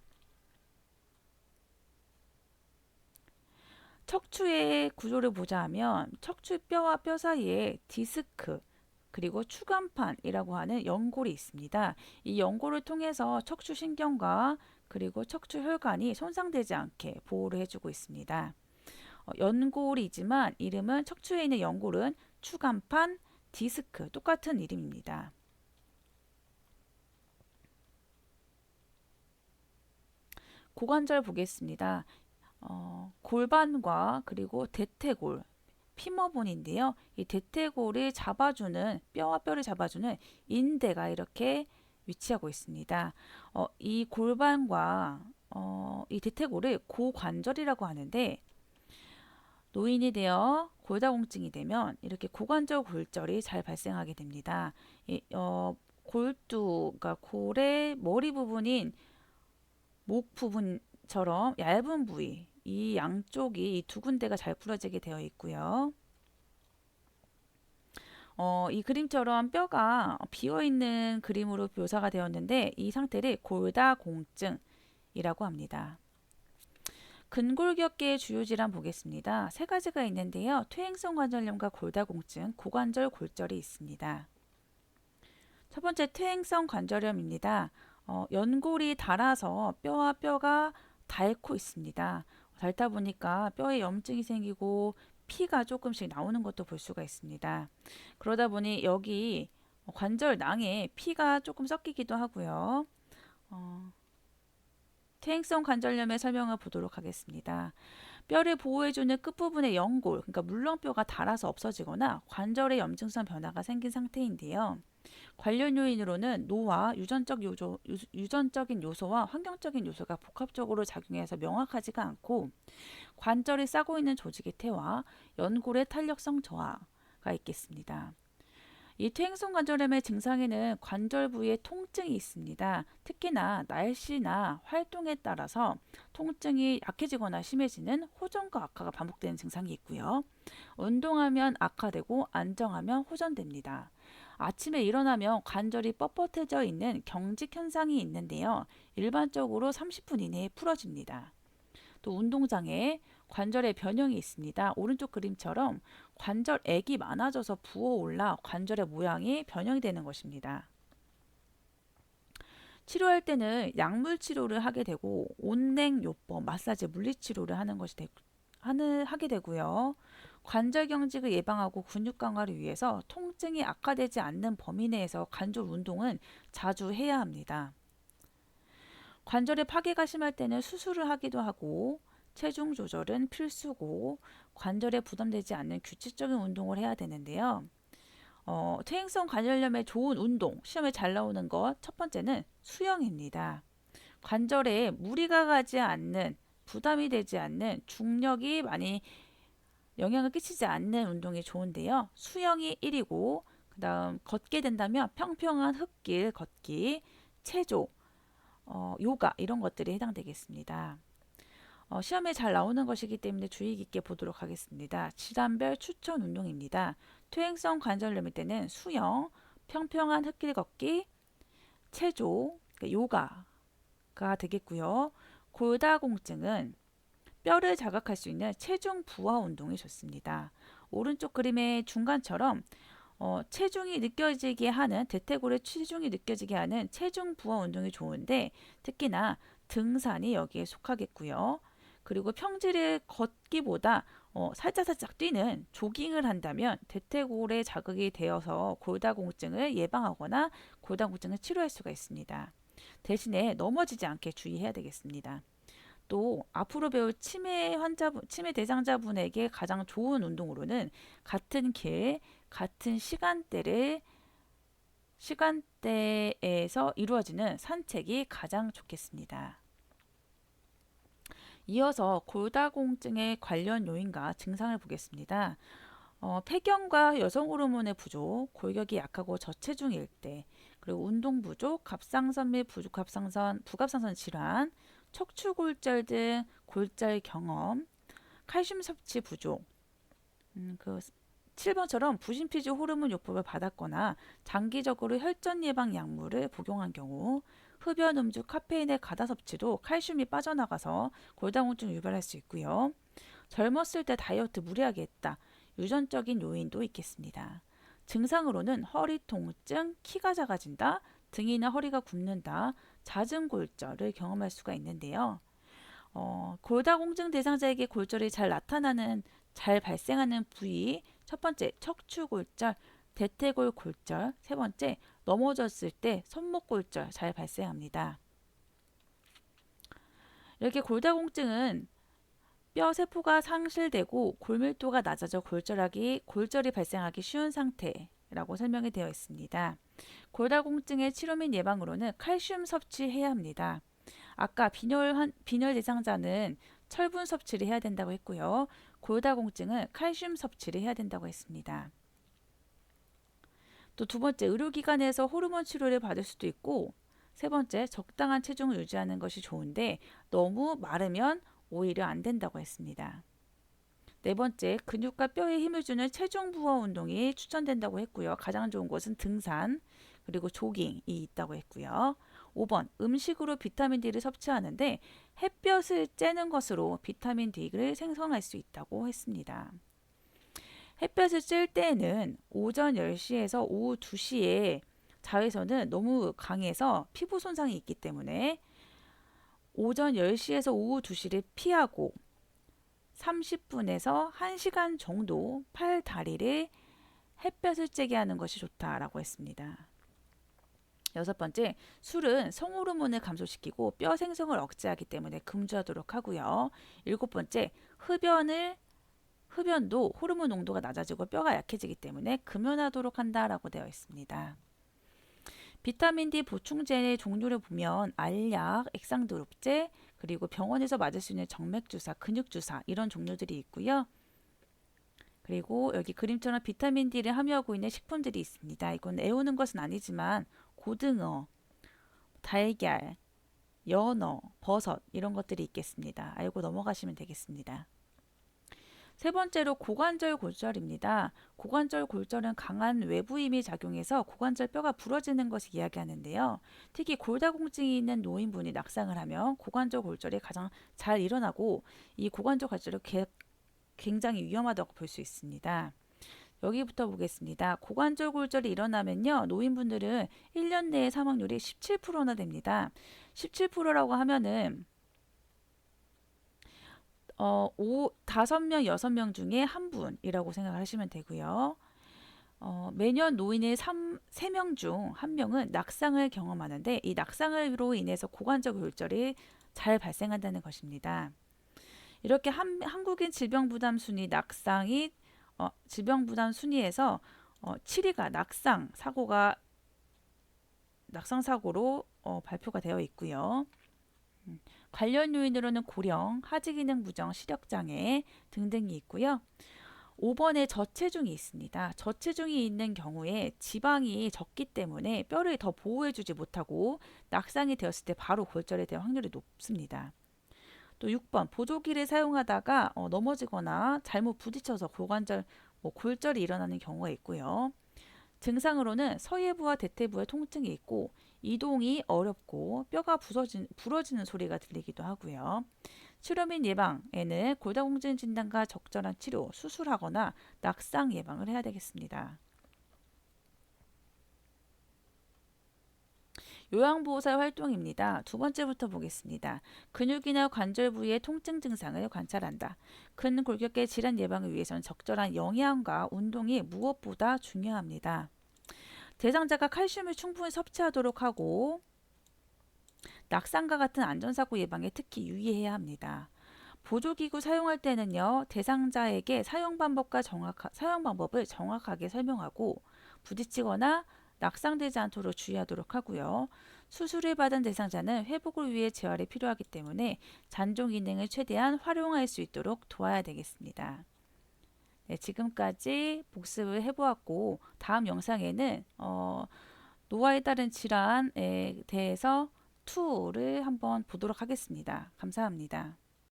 척추의 구조를 보자면 척추뼈와 뼈 사이에 디스크 그리고 추간판이라고 하는 연골이 있습니다. 이 연골을 통해서 척추신경과 그리고 척추혈관이 손상되지 않게 보호를 해주고 있습니다. 연골이지만 이름은 척추에 있는 연골은 추간판, 디스크 똑같은 이름입니다. 고관절 보겠습니다. 골반과 그리고 대퇴골, 피머본인데요. 이 대퇴골을 잡아주는 뼈와 뼈를 잡아주는 인대가 이렇게 위치하고 있습니다. 이 골반과 이 대퇴골을 고관절이라고 하는데 노인이 되어 골다공증이 되면 이렇게 고관절 골절이 잘 발생하게 됩니다. 그러니까 골의 머리 부분인 목 부분처럼 얇은 부위, 이 양쪽이 이 두 군데가 잘 부러지게 되어 있고요. 이 그림처럼 뼈가 비어있는 그림으로 묘사가 되었는데 이 상태를 골다공증이라고 합니다. 근골격계의 주요 질환 보겠습니다. 세 가지가 있는데요. 퇴행성 관절염과 골다공증, 고관절 골절이 있습니다. 첫 번째 퇴행성 관절염입니다. 연골이 닳아서 뼈와 뼈가 닳고 있습니다. 닳다 보니까 뼈에 염증이 생기고 피가 조금씩 나오는 것도 볼 수가 있습니다. 그러다 보니 여기 관절낭에 피가 조금 섞이기도 하고요. 퇴행성 관절염의 설명을 보도록 하겠습니다. 뼈를 보호해주는 끝부분의 연골, 그러니까 물렁뼈가 닳아서 없어지거나 관절의 염증성 변화가 생긴 상태인데요. 관련 요인으로는 노화, 유전적인 요소와 환경적인 요소가 복합적으로 작용해서 명확하지가 않고 관절이 싸고 있는 조직의 퇴화, 연골의 탄력성 저하가 있겠습니다. 이 퇴행성 관절염의 증상에는 관절 부위에 통증이 있습니다. 특히나 날씨나 활동에 따라서 통증이 약해지거나 심해지는 호전과 악화가 반복되는 증상이 있고요. 운동하면 악화되고 안정하면 호전됩니다. 아침에 일어나면 관절이 뻣뻣해져 있는 경직 현상이 있는데요. 일반적으로 30분 이내에 풀어집니다. 또 운동장에 관절의 변형이 있습니다. 오른쪽 그림처럼 관절액이 많아져서 부어올라 관절의 모양이 변형이 되는 것입니다. 치료할 때는 약물 치료를 하게 되고 온냉요법, 마사지, 물리치료를 하게 되고요. 관절 경직을 예방하고 근육 강화를 위해서 통증이 악화되지 않는 범위 내에서 관절 운동은 자주 해야 합니다. 관절의 파괴가 심할 때는 수술을 하기도 하고 체중 조절은 필수고 관절에 부담되지 않는 규칙적인 운동을 해야 되는데요. 퇴행성 관절염에 좋은 운동, 시험에 잘 나오는 것 첫 번째는 수영입니다. 관절에 무리가 가지 않는 부담이 되지 않는 중력이 많이 영향을 끼치지 않는 운동이 좋은데요. 수영이 1이고 그 다음 걷게 된다면 평평한 흙길 걷기, 체조, 요가 이런 것들이 해당되겠습니다. 시험에 잘 나오는 것이기 때문에 주의 깊게 보도록 하겠습니다. 질환별 추천 운동입니다. 퇴행성 관절염일 때는 수영, 평평한 흙길 걷기, 체조, 요가가 되겠고요. 골다공증은 뼈를 자극할 수 있는 체중 부하 운동이 좋습니다. 오른쪽 그림의 중간처럼 체중이 느껴지게 하는 대퇴골의 체중이 느껴지게 하는 체중 부하 운동이 좋은데 특히나 등산이 여기에 속하겠고요. 그리고 평지를 걷기보다 살짝살짝 뛰는 조깅을 한다면 대퇴골에 자극이 되어서 골다공증을 예방하거나 골다공증을 치료할 수가 있습니다. 대신에 넘어지지 않게 주의해야 되겠습니다. 또 앞으로 배울 치매 대상자분에게 가장 좋은 운동으로는 같은 길, 같은 시간대에서 이루어지는 산책이 가장 좋겠습니다. 이어서 골다공증의 관련 요인과 증상을 보겠습니다. 폐경과 여성 호르몬의 부족, 골격이 약하고 저체중일 때, 그리고 운동 부족, 갑상선 및 부갑상선 질환, 척추골절 등 골절 경험, 칼슘 섭취 부족, 7번처럼 부신피지 호르몬 요법을 받았거나 장기적으로 혈전 예방 약물을 복용한 경우, 흡연, 음주, 카페인의 과다 섭취도 칼슘이 빠져나가서 골다공증을 유발할 수 있고요. 젊었을 때 다이어트 무리하게 했다. 유전적인 요인도 있겠습니다. 증상으로는 허리 통증, 키가 작아진다, 등이나 허리가 굽는다, 잦은 골절을 경험할 수가 있는데요. 골다공증 대상자에게 골절이 잘 발생하는 부위, 첫 번째 척추골절, 대퇴골 골절, 세 번째 넘어졌을 때 손목골절 잘 발생합니다. 이렇게 골다공증은 뼈 세포가 상실되고 골밀도가 낮아져 골절이 발생하기 쉬운 상태라고 설명이 되어 있습니다. 골다공증의 치료 및 예방으로는 칼슘 섭취해야 합니다. 아까 빈혈 대상자는 철분 섭취를 해야 된다고 했고요. 골다공증은 칼슘 섭취를 해야 된다고 했습니다. 또 두 번째, 의료기관에서 호르몬 치료를 받을 수도 있고, 세 번째, 적당한 체중을 유지하는 것이 좋은데 너무 마르면 오히려 안 된다고 했습니다. 네 번째, 근육과 뼈에 힘을 주는 체중 부하 운동이 추천된다고 했고요. 가장 좋은 것은 등산, 그리고 조깅이 있다고 했고요. 5번, 음식으로 비타민 D를 섭취하는데 햇볕을 쬐는 것으로 비타민 D를 생성할 수 있다고 했습니다. 햇볕을 쬐을 때에는 오전 10시에서 오후 2시에 자외선은 너무 강해서 피부 손상이 있기 때문에 오전 10시에서 오후 2시를 피하고 30분에서 1시간 정도 팔, 다리를 햇볕을 쬐게 하는 것이 좋다라고 했습니다. 여섯 번째, 술은 성호르몬을 감소시키고 뼈 생성을 억제하기 때문에 금주하도록 하고요. 일곱 번째, 흡연도 호르몬 농도가 낮아지고 뼈가 약해지기 때문에 금연하도록 한다라고 되어 있습니다. 비타민 D 보충제의 종류를 보면 알약, 액상도흡제, 그리고 병원에서 맞을 수 있는 정맥주사, 근육주사 이런 종류들이 있고요. 그리고 여기 그림처럼 비타민 D를 함유하고 있는 식품들이 있습니다. 이건 애우는 것은 아니지만 고등어, 달걀, 연어, 버섯 이런 것들이 있겠습니다. 알고 넘어가시면 되겠습니다. 세 번째로 고관절 골절입니다. 고관절 골절은 강한 외부 힘이 작용해서 고관절 뼈가 부러지는 것을 이야기하는데요. 특히 골다공증이 있는 노인분이 낙상을 하면 고관절 골절이 가장 잘 일어나고 이 고관절 골절이 굉장히 위험하다고 볼 수 있습니다. 여기부터 보겠습니다. 고관절 골절이 일어나면요. 노인분들은 1년 내에 사망률이 17%나 됩니다. 17%라고 하면은 5명, 6명 중에 한 분이라고 생각을 하시면 되고요. 매년 노인의 3명 중 1명은 낙상을 경험하는데 이 낙상으로 인해서 고관절 골절이 잘 발생한다는 것입니다. 이렇게 한국인 질병부담 순위 낙상이 질병부담 순위에서 7위가 낙상 사고로 발표가 되어 있고요. 관련 요인으로는 고령, 하지 기능 부정, 시력 장애 등등이 있고요. 5번에 저체중이 있습니다. 저체중이 있는 경우에 지방이 적기 때문에 뼈를 더 보호해주지 못하고 낙상이 되었을 때 바로 골절에 대한 확률이 높습니다. 또 6번 보조기를 사용하다가 넘어지거나 잘못 부딪혀서 골절이 일어나는 경우가 있고요. 증상으로는 서해부와 대퇴부에 통증이 있고 이동이 어렵고 뼈가 부러지는 소리가 들리기도 하고요. 치료 및 예방에는 골다공증 진단과 적절한 치료, 수술하거나 낙상 예방을 해야 되겠습니다. 요양보호사 활동입니다. 두 번째부터 보겠습니다. 근육이나 관절 부위의 통증 증상을 관찰한다. 근 골격계 질환 예방을 위해서는 적절한 영양과 운동이 무엇보다 중요합니다. 대상자가 칼슘을 충분히 섭취하도록 하고 낙상과 같은 안전사고 예방에 특히 유의해야 합니다. 보조기구 사용할 때는요, 대상자에게 사용 방법을 정확하게 설명하고 부딪히거나 낙상되지 않도록 주의하도록 하고요. 수술을 받은 대상자는 회복을 위해 재활이 필요하기 때문에 잔존 기능을 최대한 활용할 수 있도록 도와야 되겠습니다. 네, 지금까지 복습을 해보았고 다음 영상에는 노화에 따른 질환에 대해서 2를 한번 보도록 하겠습니다. 감사합니다.